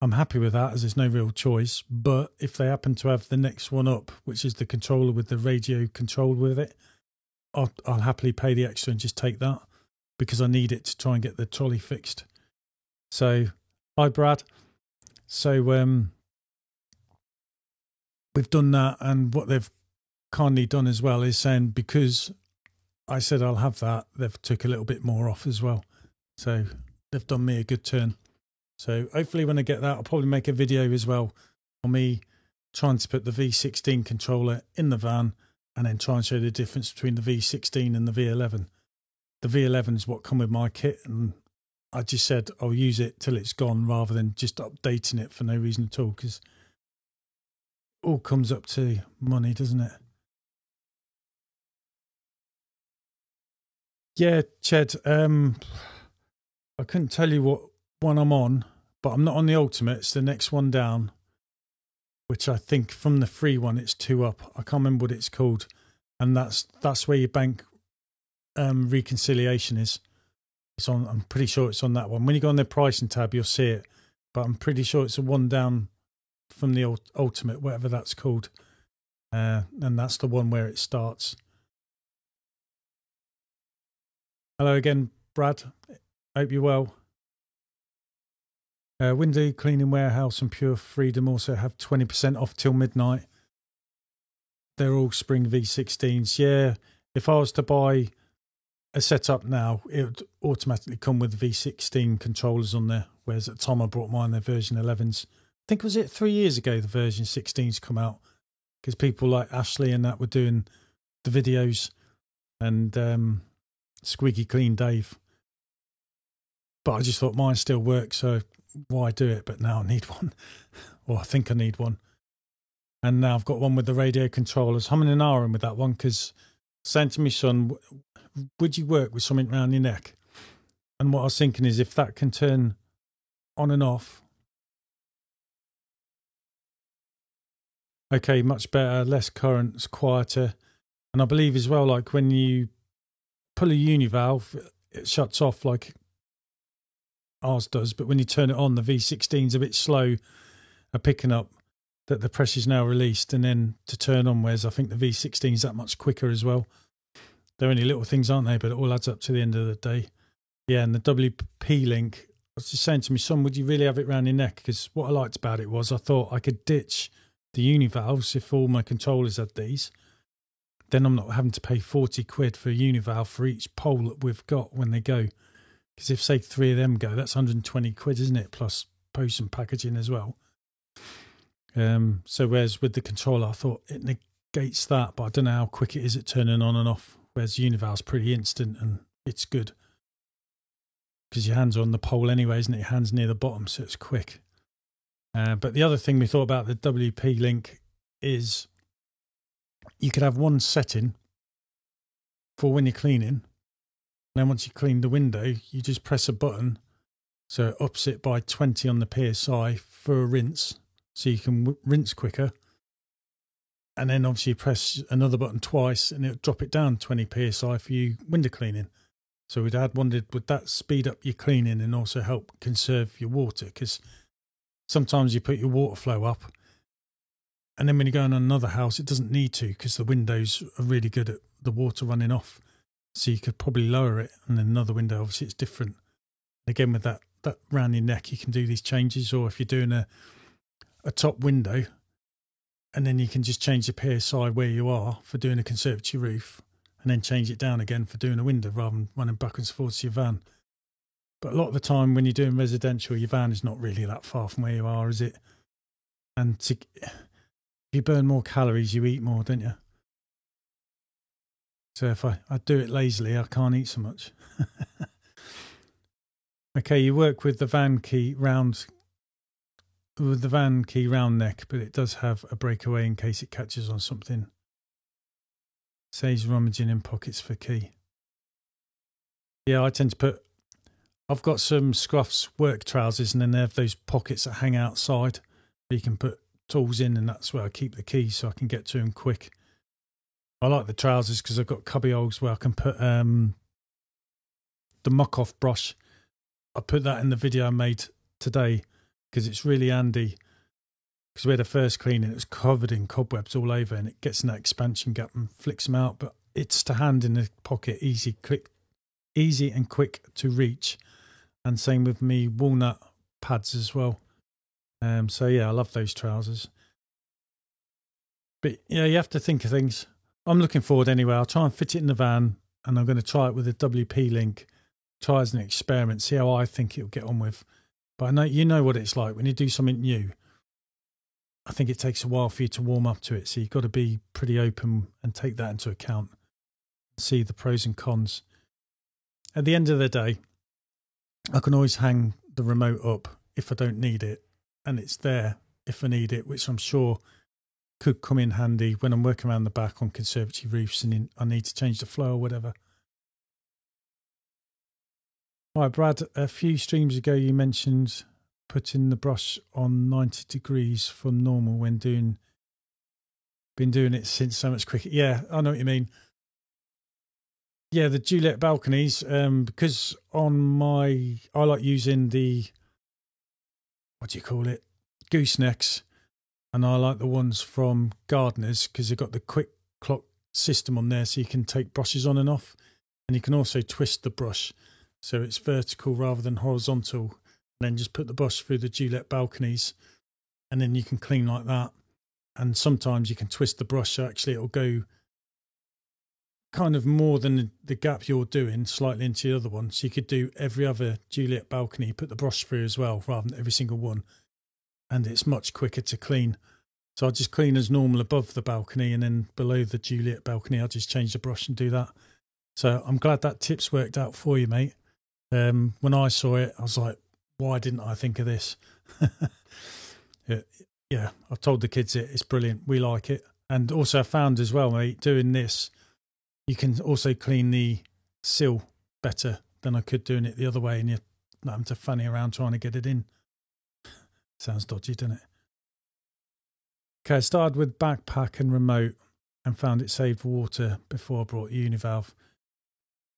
[SPEAKER 1] I'm happy with that, as there's no real choice. But if they happen to have the next one up, which is the controller with the radio control with it, I'll happily pay the extra and just take that, because I need it to try and get the trolley fixed. So, hi Brad. So we've done that, and what they've kindly done as well is saying, because I said I'll have that, they've took a little bit more off as well. So they've done me a good turn. So hopefully when I get that, I'll probably make a video as well on me trying to put the V16 controller in the van and then try and show the difference between the V16 and the V11. The V11 is what come with my kit, and I just said I'll use it till it's gone rather than just updating it for no reason at all, because it all comes up to money, doesn't it? Yeah, Ched, I couldn't tell you what one I'm on, but I'm not on the Ultimate. It's the next one down, which I think from the free one, it's 2 up. I can't remember what it's called. And that's where your bank reconciliation is. It's on. I'm pretty sure it's on that one. When you go on their pricing tab, you'll see it. But I'm pretty sure it's a one down from the Ultimate, whatever that's called. And that's the one where it starts. Hello again, Brad. Hope you're well. Window Cleaning Warehouse and Pure Freedom also have 20% off till midnight. They're all Spring V16s. Yeah, if I was to buy a setup now, it would automatically come with V16 controllers on there. Whereas at the time I brought mine, they're version 11s. I think, was it 3 years ago the version 16s come out? Because people like Ashley and that were doing the videos, and Squeaky Clean Dave. But I just thought mine still works, so why do it? But now I need one. Well, I think I need one. And now I've got one with the radio controllers. Humming and ahhing with that one because saying to my son, would you work with something around your neck? And what I was thinking is if that can turn on and off. Okay, much better, less current, it's quieter. And I believe as well, like when you pull a univalve, it shuts off like ours does. But when you turn it on, the V16's a bit slow at picking up that the pressure's now released and then to turn on, whereas I think the V16 is that much quicker as well. They're only little things, aren't they? But it all adds up to the end of the day. Yeah, and the WP link, I was just saying to my son, would you really have it around your neck? Because what I liked about it was I thought I could ditch the univalves if all my controllers had these. Then I'm not having to pay 40 quid for a univalve for each pole that we've got when they go. Because if, say, 3 of them go, that's 120 quid, isn't it? Plus post and packaging as well. So whereas with the controller, I thought it negates that, but I don't know how quick it is at turning on and off. Whereas univalve's pretty instant and it's good. Because your hands are on the pole anyway, isn't it? Your hand's near the bottom, so it's quick. But the other thing we thought about the WP link is you could have one setting for when you're cleaning. And then once you clean the window, you just press a button. So it ups it by 20 on the PSI for a rinse. So you can rinse quicker. And then obviously you press another button twice and it'll drop it down 20 PSI for you window cleaning. So we'd wondered, would that speed up your cleaning and also help conserve your water? Because sometimes you put your water flow up and then when you go in another house, it doesn't need to because the windows are really good at the water running off. So you could probably lower it and then another window, obviously it's different. Again, with that round your neck, you can do these changes. Or if you're doing a top window and then you can just change the PSI where you are for doing a conservatory roof and then change it down again for doing a window rather than running backwards and forwards to your van. But a lot of the time when you're doing residential, your van is not really that far from where you are, is it? And if you burn more calories, you eat more, don't you? So if I do it lazily, I can't eat so much. Okay, you work with the van key round neck, but it does have a breakaway in case it catches on something. Saves rummaging in pockets for key. Yeah, I tend to I've got some Scruffs work trousers and then they have those pockets that hang outside. You can put tools in and that's where I keep the keys so I can get to them quick. I like the trousers because I've got cubby holes where I can put the muck-off brush. I put that in the video I made today because it's really handy. Because we had a first cleaning, it was covered in cobwebs all over and it gets in that expansion gap and flicks them out. But it's to hand in the pocket, easy and quick to reach. And same with me walnut pads as well. So yeah, I love those trousers. But yeah, you have to think of things. I'm looking forward anyway. I'll try and fit it in the van and I'm going to try it with a WP link. Try as an experiment, see how I think it'll get on with. But I know you know what it's like when you do something new. I think it takes a while for you to warm up to it. So you've got to be pretty open and take that into account. See the pros and cons. At the end of the day, I can always hang the remote up if I don't need it. And it's there if I need it, which I'm sure could come in handy when I'm working around the back on conservatory roofs and I need to change the flow or whatever. Right, Brad, a few streams ago you mentioned putting the brush on 90 degrees from normal when been doing it since so much quicker. Yeah, I know what you mean. Yeah, the Juliet balconies, because I like using the, what do you call it, goosenecks, and I like the ones from Gardeners because they've got the quick clock system on there so you can take brushes on and off, and you can also twist the brush so it's vertical rather than horizontal, and then just put the brush through the Juliet balconies and then you can clean like that. And sometimes you can twist the brush so actually it'll go kind of more than the gap you're doing slightly into the other one. So you could do every other Juliet balcony, put the brush through as well rather than every single one, and it's much quicker to clean. So I'll just clean as normal above the balcony and then below the Juliet balcony I'll just change the brush and do that. So I'm glad that tip's worked out for you, mate. When I saw it I was like, why didn't I think of this? yeah, I've told the kids it's brilliant. We like it. And also I found as well, mate, doing this, you can also clean the sill better than I could doing it the other way, and you're not having to fanny around trying to get it in. Sounds dodgy, doesn't it? Okay, I started with backpack and remote and found it saved water before I brought Univalve.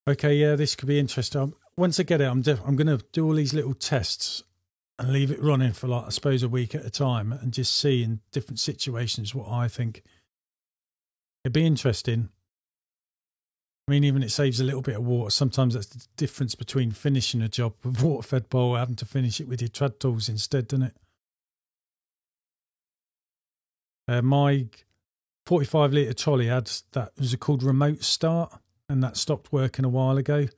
[SPEAKER 1] Okay, yeah, this could be interesting. Once I get it, I'm going to do all these little tests and leave it running for, like, I suppose, a week at a time, and just see in different situations what I think. It'd be interesting. I mean, even it saves a little bit of water. Sometimes that's the difference between finishing a job with water-fed bowl, having to finish it with your trad tools instead, doesn't it? My 45-litre trolley had that, was called remote start, and that stopped working a while ago.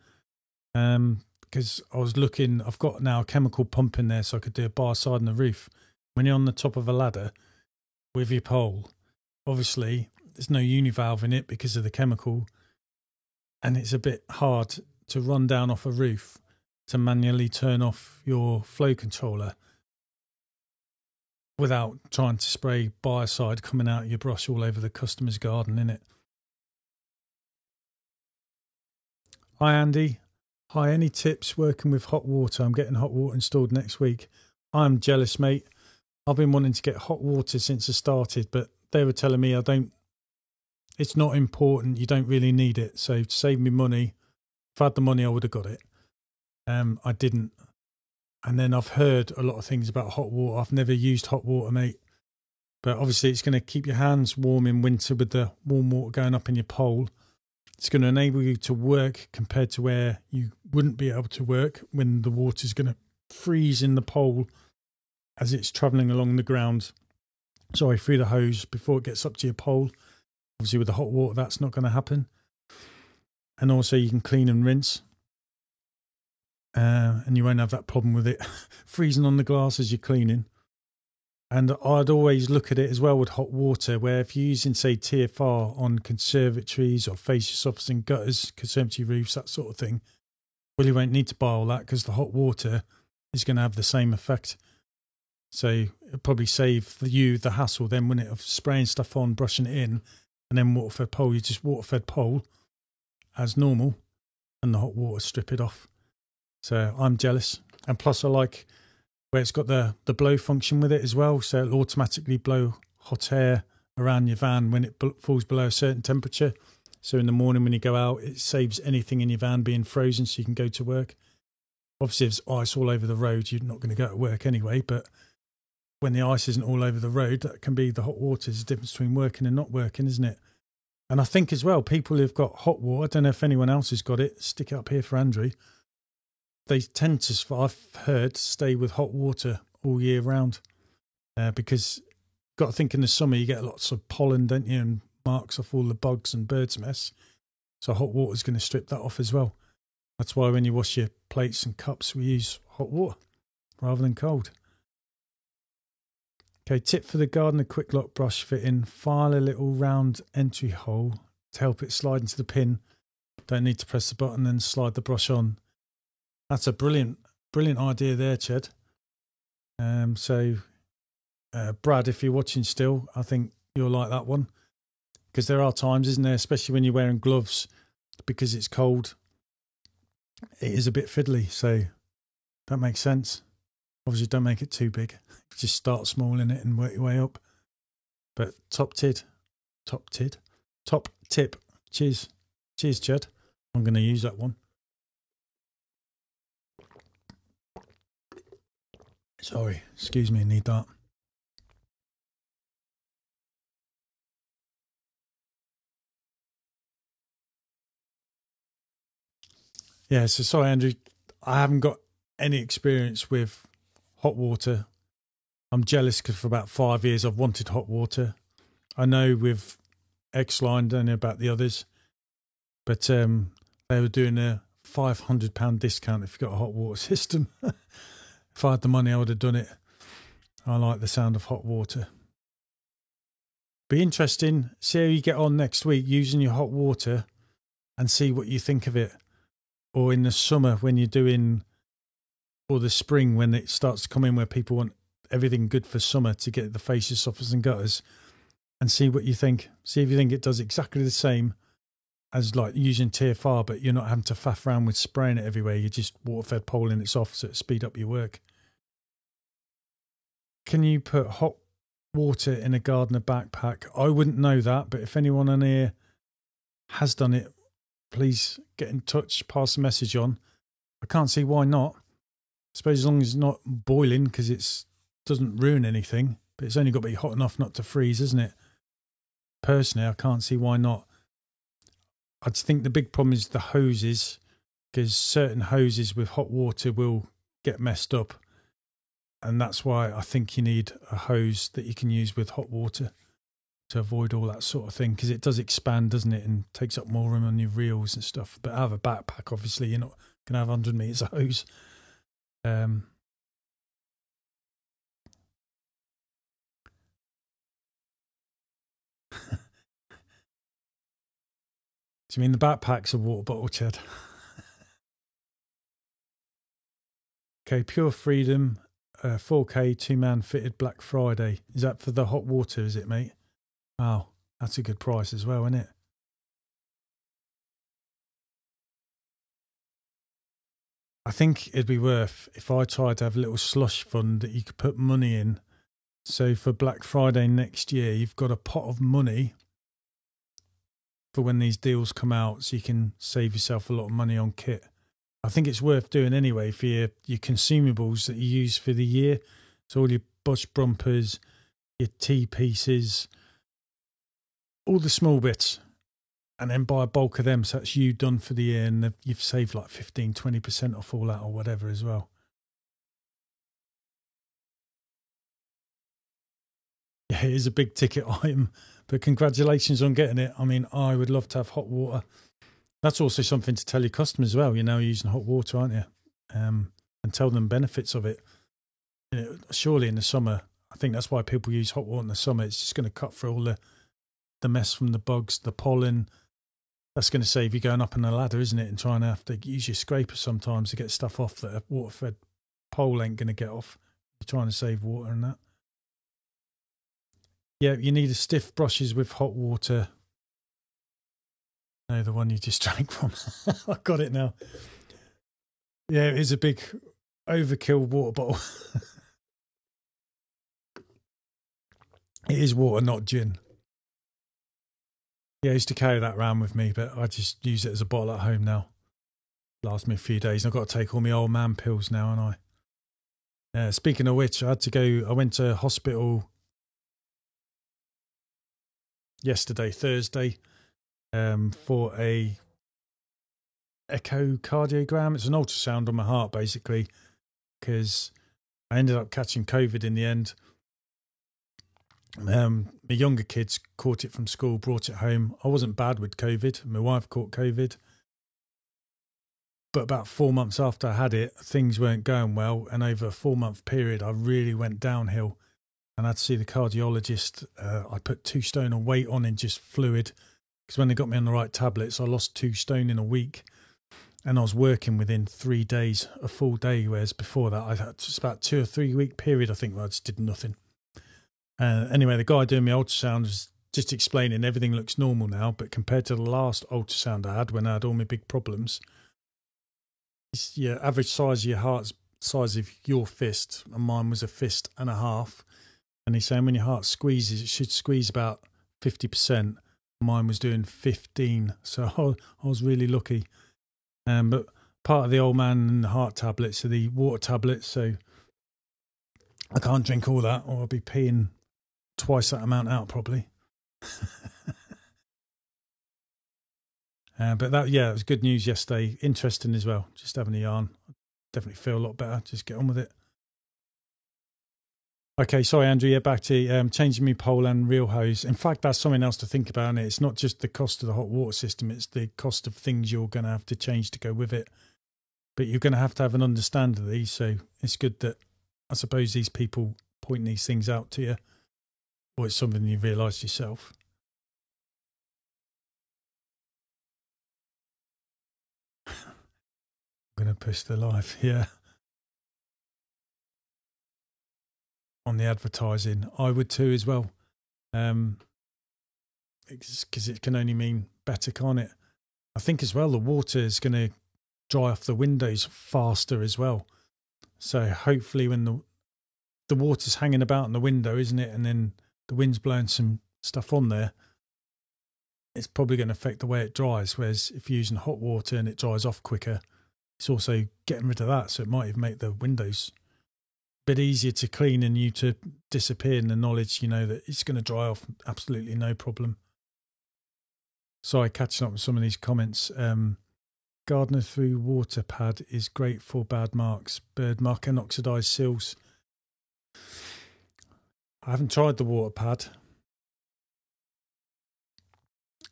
[SPEAKER 1] Because I was looking, I've got now a chemical pump in there so I could do a bar side on the roof. When you're on the top of a ladder with your pole, obviously there's no univalve in it because of the chemical, and it's a bit hard to run down off a roof to manually turn off your flow controller without trying to spray biocide coming out of your brush all over the customer's garden, innit? Hi, Andy. Hi, any tips working with hot water? I'm getting hot water installed next week. I'm jealous, mate. I've been wanting to get hot water since I started, but they were telling me it's not important. You don't really need it. So to save me money, if I had the money, I would have got it. I didn't. And then I've heard a lot of things about hot water. I've never used hot water, mate. But obviously it's going to keep your hands warm in winter with the warm water going up in your pole. It's going to enable you to work compared to where you wouldn't be able to work when the water's going to freeze in the pole as it's travelling along the ground. Sorry, through the hose before it gets up to your pole. Obviously with the hot water, that's not going to happen. And also you can clean and rinse. And you won't have that problem with it freezing on the glass as you're cleaning. And I'd always look at it as well with hot water, where if you're using, say, TFR on conservatories or fascia softeners and gutters, conservatory roofs, that sort of thing, well, you won't need to buy all that because the hot water is going to have the same effect. So it'll probably save you the hassle then, wouldn't it, of spraying stuff on, brushing it in, and then water-fed pole. You just water-fed pole as normal, and the hot water strip it off. So I'm jealous. And plus I like where it's got the blow function with it as well. So it'll automatically blow hot air around your van when it falls below a certain temperature. So in the morning when you go out, it saves anything in your van being frozen so you can go to work. Obviously, if there's ice all over the road, you're not going to go to work anyway. But when the ice isn't all over the road, that can be the hot water. There's a difference between working and not working, isn't it? And I think as well, people who've got hot water, I don't know if anyone else has got it, stick it up here for Andrew. They tend to, I've heard, stay with hot water all year round because you've got to think in the summer you get lots of pollen, don't you, and marks off all the bugs and birds' mess. So hot water is going to strip that off as well. That's why when you wash your plates and cups, we use hot water rather than cold. Okay, tip for the Gardner Quick Lock brush fitting: file a little round entry hole to help it slide into the pin. Don't need to press the button, then slide the brush on. That's a brilliant idea there, Ched. Brad, if you're watching still, I think you'll like that one. Because there are times, isn't there, especially when you're wearing gloves, because it's cold, it is a bit fiddly. So that makes sense. Obviously, don't make it too big. Just start small in it and work your way up. But top tip. Cheers, Ched. I'm going to use that one. Sorry, excuse me, I need that. Yeah, so sorry, Andrew. I haven't got any experience with hot water. I'm jealous because for about 5 years I've wanted hot water. I know with X-Line, don't know about the others, but they were doing a £500 discount if you got a hot water system. If I had the money, I would have done it. I like the sound of hot water. Be interesting. See how you get on next week using your hot water and see what you think of it. Or in the summer when you're doing, or the spring when it starts to come in where people want everything good for summer to get the fascia softeners and gutters, and see what you think. See if you think it does exactly the same as like using TFR, but you're not having to faff around with spraying it everywhere. You're just water-fed poling it's off, so it speed up your work. Can you put hot water in a gardener backpack? I wouldn't know that, but if anyone on here has done it, please get in touch, pass the message on. I can't see why not. I suppose as long as it's not boiling, because it doesn't ruin anything, but it's only got to be hot enough not to freeze, isn't it? Personally, I can't see why not. I just think the big problem is the hoses, because certain hoses with hot water will get messed up. And that's why I think you need a hose that you can use with hot water to avoid all that sort of thing, because it does expand, doesn't it, and takes up more room on your reels and stuff. But out of a backpack, obviously, you're not going to have 100 metres of hose. Do you mean the backpack's a water bottle, Chad? Okay, Pure Freedom, 4K 2-man fitted Black Friday. Is that for the hot water, is it, mate? Wow, that's a good price as well, isn't it? I think it'd be worth if I tried to have a little slush fund that you could put money in. So for Black Friday next year, you've got a pot of money for when these deals come out, so you can save yourself a lot of money on kit. I think it's worth doing anyway for your consumables that you use for the year. So all your Bosch bumpers, your T-pieces, all the small bits. And then buy a bulk of them, so that's you done for the year, and you've saved like 15-20% off all that or whatever as well. Yeah, it is a big ticket item, but congratulations on getting it. I mean, I would love to have hot water. That's also something to tell your customers as well. You're now using hot water, aren't you? And tell them benefits of it. You know, surely in the summer, I think that's why people use hot water in the summer. It's just going to cut through all the mess from the bugs, the pollen. That's going to save you going up on the ladder, isn't it? And trying to have to use your scraper sometimes to get stuff off that a water-fed pole ain't going to get off. You're trying to save water and that. Yeah, you need a stiff brushes with hot water. No, the one you just drank from. I got it now. Yeah, it is a big overkill water bottle. It is water, not gin. Yeah, I used to carry that around with me, but I just use it as a bottle at home now. Lasts me a few days. I've got to take all my old man pills now, and speaking of which, I went to hospital yesterday, Thursday, for a echocardiogram. It's an ultrasound on my heart, basically, because I ended up catching COVID in the end. My younger kids caught it from school, brought it home. I wasn't bad with COVID. My wife caught COVID. But about 4 months after I had it, things weren't going well. And over a 4-month period, I really went downhill. And I had to see the cardiologist. I put 2 stone of weight on in just fluid. Because when they got me on the right tablets, I lost 2 stone in a week. And I was working within 3 days, a full day. Whereas before that, I had just about 2 or 3 week period, I think, where I just did nothing. Anyway, the guy doing my ultrasound was just explaining everything looks normal now, but compared to the last ultrasound I had when I had all my big problems, it's your average size of your heart's size of your fist, and mine was a fist and a half. And he's saying when your heart squeezes, it should squeeze about 50%. Mine was doing 15, so I was really lucky. But part of the old man and the heart tablets are the water tablets, so I can't drink all that, or I'll be peeing twice that amount out probably. But that, yeah, it was good news yesterday. Interesting as well. Just having a yarn. Definitely feel a lot better. Just get on with it. Okay, sorry, Andrew. Yeah, back to changing my pole and reel hose. In fact, that's something else to think about. And it's not just the cost of the hot water system. It's the cost of things you're going to have to change to go with it. But you're going to have an understanding of these. So it's good that, I suppose, these people point these things out to you. Or it's something you realise yourself. I'm going to push the life, yeah. on the advertising. I would too as well, because it can only mean better, can't it? I think as well the water is going to dry off the windows faster as well. So hopefully when the water's hanging about in the window, isn't it, and then the wind's blowing some stuff on there, it's probably going to affect the way it dries. Whereas if you're using hot water and it dries off quicker, it's also getting rid of that. So it might even make the windows a bit easier to clean and you to disappear in the knowledge, you know, that it's going to dry off absolutely no problem. Sorry, catching up with some of these comments. Gardener through water pad is great for bad marks, bird mark and oxidised seals. I haven't tried the water pad.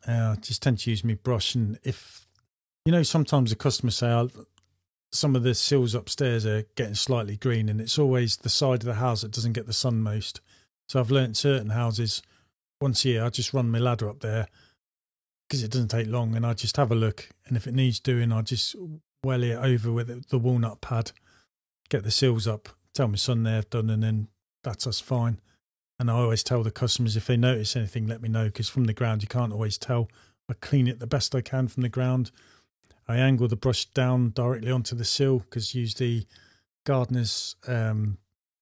[SPEAKER 1] I just tend to use my brush, and if, you know, sometimes the customers say some of the sills upstairs are getting slightly green, and it's always the side of the house that doesn't get the sun most. So I've learnt certain houses, once a year I just run my ladder up there, because it doesn't take long, and I just have a look, and if it needs doing, I just well it over with the walnut pad, get the sills up, tell my son they're done, and then that's us fine. And I always tell the customers, if they notice anything, let me know, because from the ground you can't always tell. I clean it the best I can from the ground. I angle the brush down directly onto the sill, because usually gardeners, I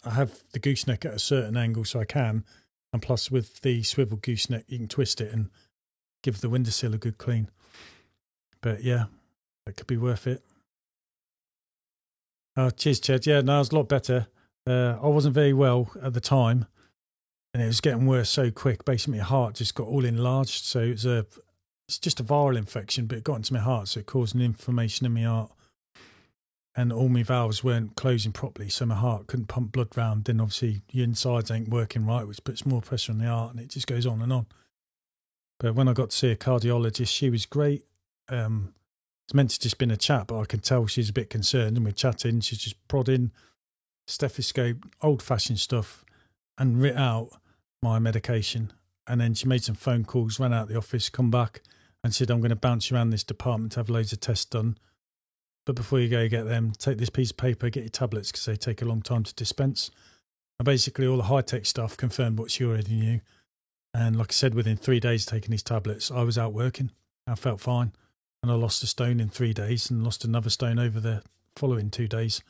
[SPEAKER 1] have the gooseneck at a certain angle so I can, and plus with the swivel gooseneck you can twist it and give the windowsill a good clean. But yeah, it could be worth it. Oh, cheers, Ched. Yeah, no, it was a lot better. I wasn't very well at the time, and it was getting worse so quick. Basically, my heart just got all enlarged. So it's just a viral infection, but it got into my heart, so it caused an inflammation in my heart. And all my valves weren't closing properly, so my heart couldn't pump blood round. Then obviously your insides ain't working right, which puts more pressure on the heart, and it just goes on and on. But when I got to see a cardiologist, she was great. It's meant to just been a chat, but I can tell she's a bit concerned, and we're chatting. She's just prodding, stethoscope, old-fashioned stuff, and writ out my medication. And then she made some phone calls, ran out the office, come back, and said, I'm going to bounce you around this department to have loads of tests done. But before you go get them, take this piece of paper, get your tablets, because they take a long time to dispense. And basically all the high-tech stuff confirmed what she already knew. And like I said, within 3 days taking these tablets, I was out working. I felt fine. And I lost a stone in 3 days and lost another stone over the following 2 days.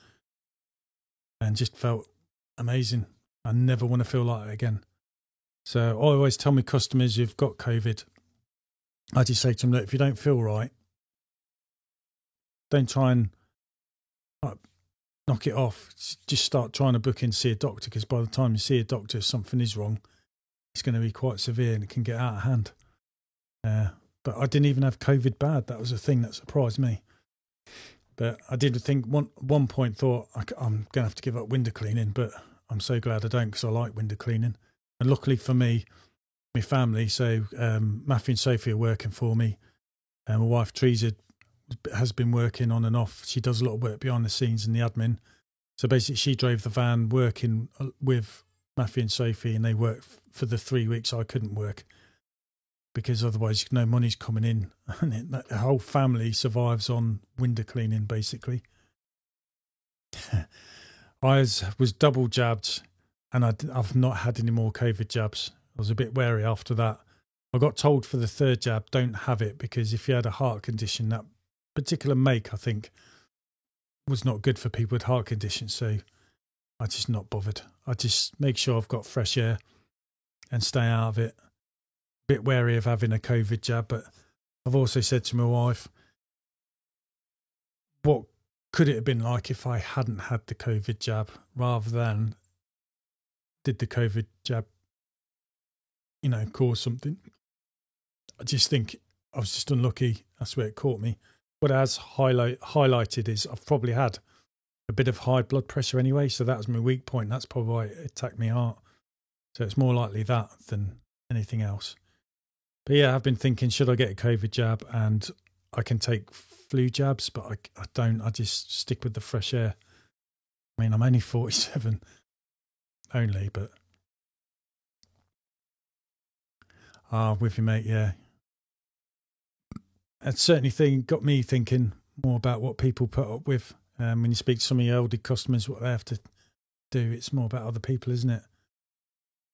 [SPEAKER 1] And just felt amazing. I never want to feel like that again. So I always tell my customers who've got COVID, I just say to them, look, if you don't feel right, don't try and knock it off. Just start trying to book in to see a doctor, because by the time you see a doctor, if something is wrong, it's going to be quite severe and it can get out of hand. But I didn't even have COVID bad. That was a thing that surprised me. But I did think one point thought I'm going to have to give up window cleaning, but I'm so glad I don't, because I like window cleaning. And luckily for me, my family, so Matthew and Sophie are working for me. And my wife Teresa has been working on and off. She does a lot of work behind the scenes in the admin. So basically she drove the van working with Matthew and Sophie, and they worked for the 3 weeks I couldn't work, because otherwise no money's coming in. And the whole family survives on window cleaning, basically. I was double jabbed, and I've not had any more COVID jabs. I was a bit wary after that. I got told for the third jab, don't have it, because if you had a heart condition, that particular make, I think, was not good for people with heart conditions. So I just not bothered. I just make sure I've got fresh air and stay out of it. A bit wary of having a COVID jab, but I've also said to my wife, what could it have been like if I hadn't had the COVID jab, rather than did the COVID jab, you know, cause something? I just think I was just unlucky. That's where it caught me. What it has highlighted is I've probably had a bit of high blood pressure anyway, so that was my weak point. That's probably why it attacked my heart. So it's more likely that than anything else. But yeah, I've been thinking, should I get a COVID jab? And I can take flu jabs, but I don't. I just stick with the fresh air. I mean, I'm only 47 only, but with you, mate, yeah. It certainly got me thinking more about what people put up with when you speak to some of your older customers, what they have to do. It's more about other people, isn't it?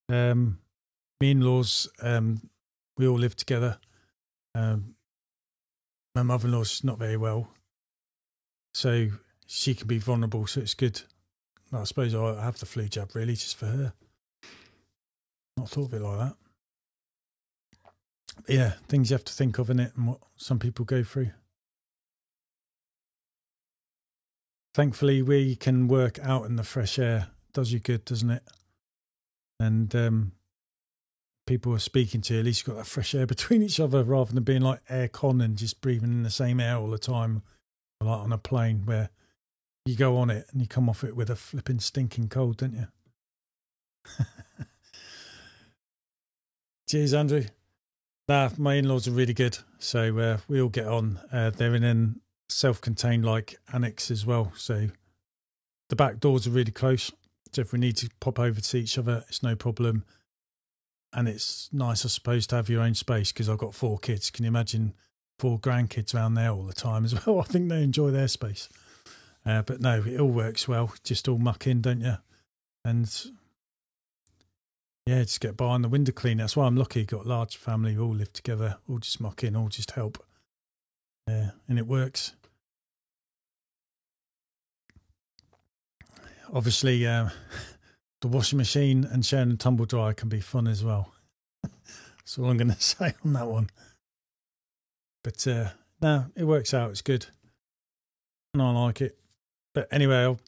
[SPEAKER 1] My in-laws, we all live together. My mother-in-law's not very well, so she can be vulnerable, so it's good. I suppose I have the flu jab, really, just for her. Not thought of it like that. But yeah, things you have to think of in it and what some people go through. Thankfully, we can work out in the fresh air. Does you good, doesn't it? And people are speaking to you, at least you've got that fresh air between each other rather than being like air con and just breathing in the same air all the time, like on a plane where you go on it and you come off it with a flipping stinking cold, don't you? Cheers, Andrew. Nah, my in-laws are really good, so we all get on. They're in a self-contained like annex as well, so the back doors are really close. So if we need to pop over to see each other, it's no problem. And it's nice, I suppose, to have your own space because I've got 4 kids. Can you imagine 4 grandkids around there all the time as well? I think they enjoy their space. But no, it all works well. Just all muck in, don't you? And yeah, just get by on the window cleaner. That's why I'm lucky. Got a large family, we all live together, all just muck in, all just help. And it works. Obviously, the washing machine and sharing a tumble dryer can be fun as well. That's all I'm going to say on that one. But no, it works out. It's good. And I like it. But anyway, I'll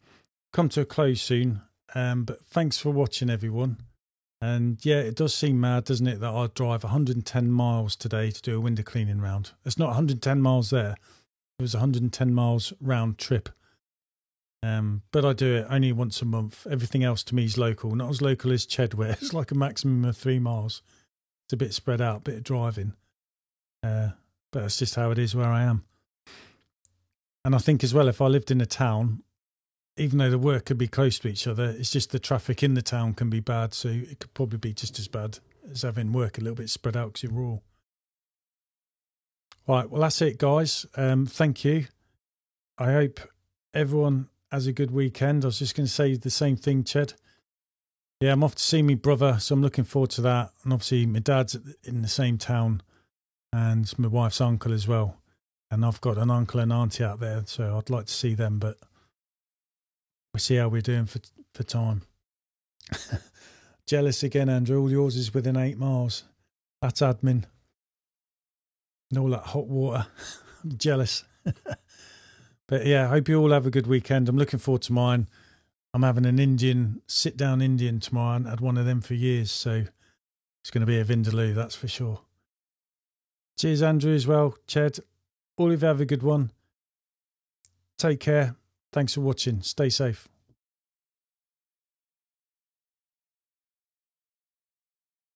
[SPEAKER 1] come to a close soon. But thanks for watching, everyone. And yeah, it does seem mad, doesn't it, that I drive 110 miles today to do a window cleaning round. It's not 110 miles there. It was 110 miles round trip. But I do it only once a month. Everything else to me is local. Not as local as Chedware. It's like a maximum of 3 miles. It's a bit spread out, a bit of driving. But that's just how it is where I am. And I think as well, if I lived in a town, even though the work could be close to each other, it's just the traffic in the town can be bad. So it could probably be just as bad as having work a little bit spread out because you're rural. All right, well, that's it, guys. Thank you. I hope everyone has a good weekend. I was just going to say the same thing, Ched. Yeah, I'm off to see my brother, so I'm looking forward to that. And obviously my dad's in the same town and my wife's uncle as well. And I've got an uncle and auntie out there, so I'd like to see them, but we'll see how we're doing for time. Jealous again, Andrew. All yours is within 8 miles. That's admin. And all that hot water. I'm jealous. But yeah, I hope you all have a good weekend. I'm looking forward to mine. I'm having an sit-down Indian tomorrow. I haven't had one of them for years, so it's going to be a Vindaloo, that's for sure. Cheers, Andrew, as well. Ched, all of you have a good one. Take care. Thanks for watching. Stay safe.